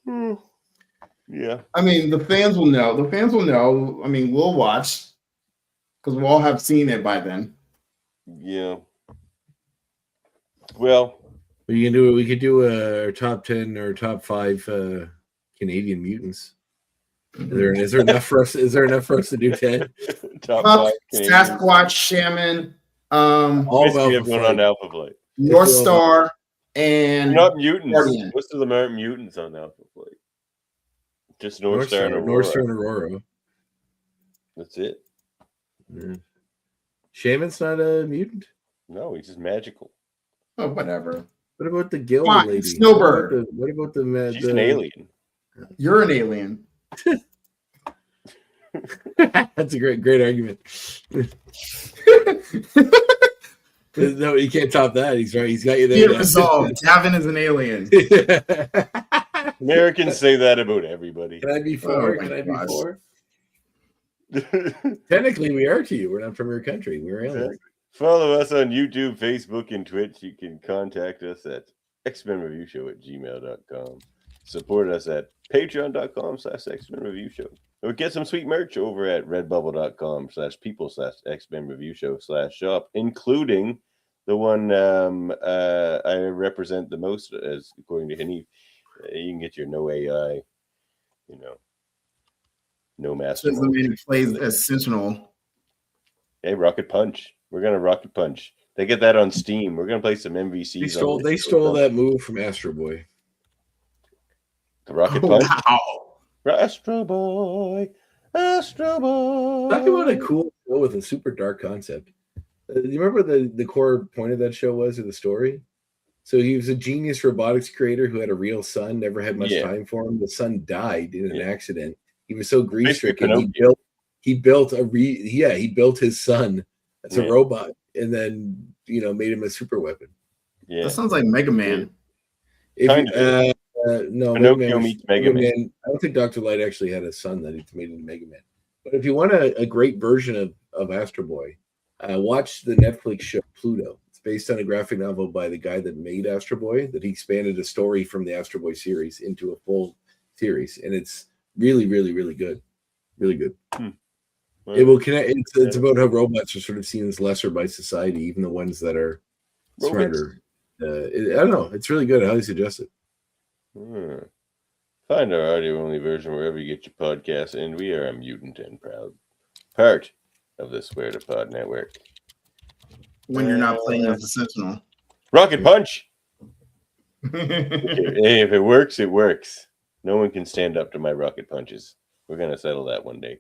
Yeah. I mean, the fans will know. The fans will know. I mean, we'll watch because we'll all have seen it by then. Yeah. Well, we could do a top 10 or top 5 Canadian mutants. Is there enough for us? Is there enough for us to do 10? Top 5 Sasquatch, Shaman, all of everyone on Alpha Flight. North Star, and not mutants. Guardian. Most of them aren't mutants on Alpha Flight. Just North Star and Aurora. North Star and Aurora. That's it. Yeah. Shaman's not a mutant. No, he's just magical. Oh, whatever. What about the Guild lady? Snowbird. What about the? She's an alien. You're an alien. That's a great argument. No, you can't top that. He's right. He's got you there. Resolved. Davin is an alien. Americans say that about everybody. Can I be 4? Can I be 4? Technically, we are to you. We're not from your country. We're aliens. Follow us on YouTube, Facebook, and Twitch. You can contact us at xmenreviewshow@gmail.com. Support us at patreon.com/xmenreviewshow. Or get some sweet merch over at redbubble.com/people/X-Men review show/shop, including the one I represent the most, as according to Henny. You can get your no AI, no master. Says the man who plays as Sentinel. Hey, Rocket Punch. We're gonna Rocket Punch. They get that on Steam. We're gonna play some MVCs. They stole that move from Astro Boy. The Rocket Punch. Wow. Astro Boy. Astro Boy. Talk about a cool show with a super dark concept. Do you remember the core point of that show was, or the story? So he was a genius robotics creator who had a real son, never had much time for him. The son died in an accident. He was so grief stricken. He built his son as a robot, and then made him a super weapon. Yeah, that sounds like Mega Man. No, Pinocchio meets Mega Man. I don't think Dr. Light actually had a son that he made into Mega Man. But if you want a great version of Astro Boy, watch the Netflix show Pluto. It's based on a graphic novel by the guy that made Astro Boy, that he expanded a story from the Astro Boy series into a full series, and it's really, really, really good. Really good. Well, it will connect. It's about how robots are sort of seen as lesser by society, even the ones that are smarter. I don't know. It's really good. I highly suggest it. Find our audio-only version wherever you get your podcasts, and we are a mutant and proud part of the Swear to Pod network. When you're not playing as a Sentinel. Rocket Punch! Hey, if it works, it works. No one can stand up to my rocket punches. We're going to settle that one day.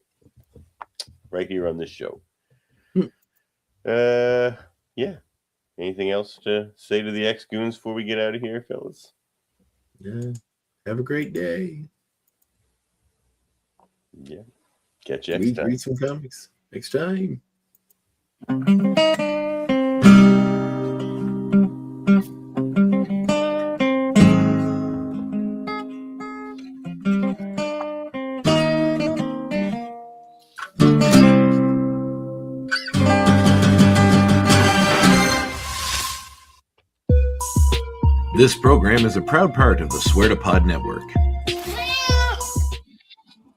Right here on this show. Yeah. Anything else to say to the X-Goons before we get out of here, fellas? Yeah. Have a great day. Yeah. Catch you next time. Read some comics next time. This program is a proud part of the Swear to Pod network.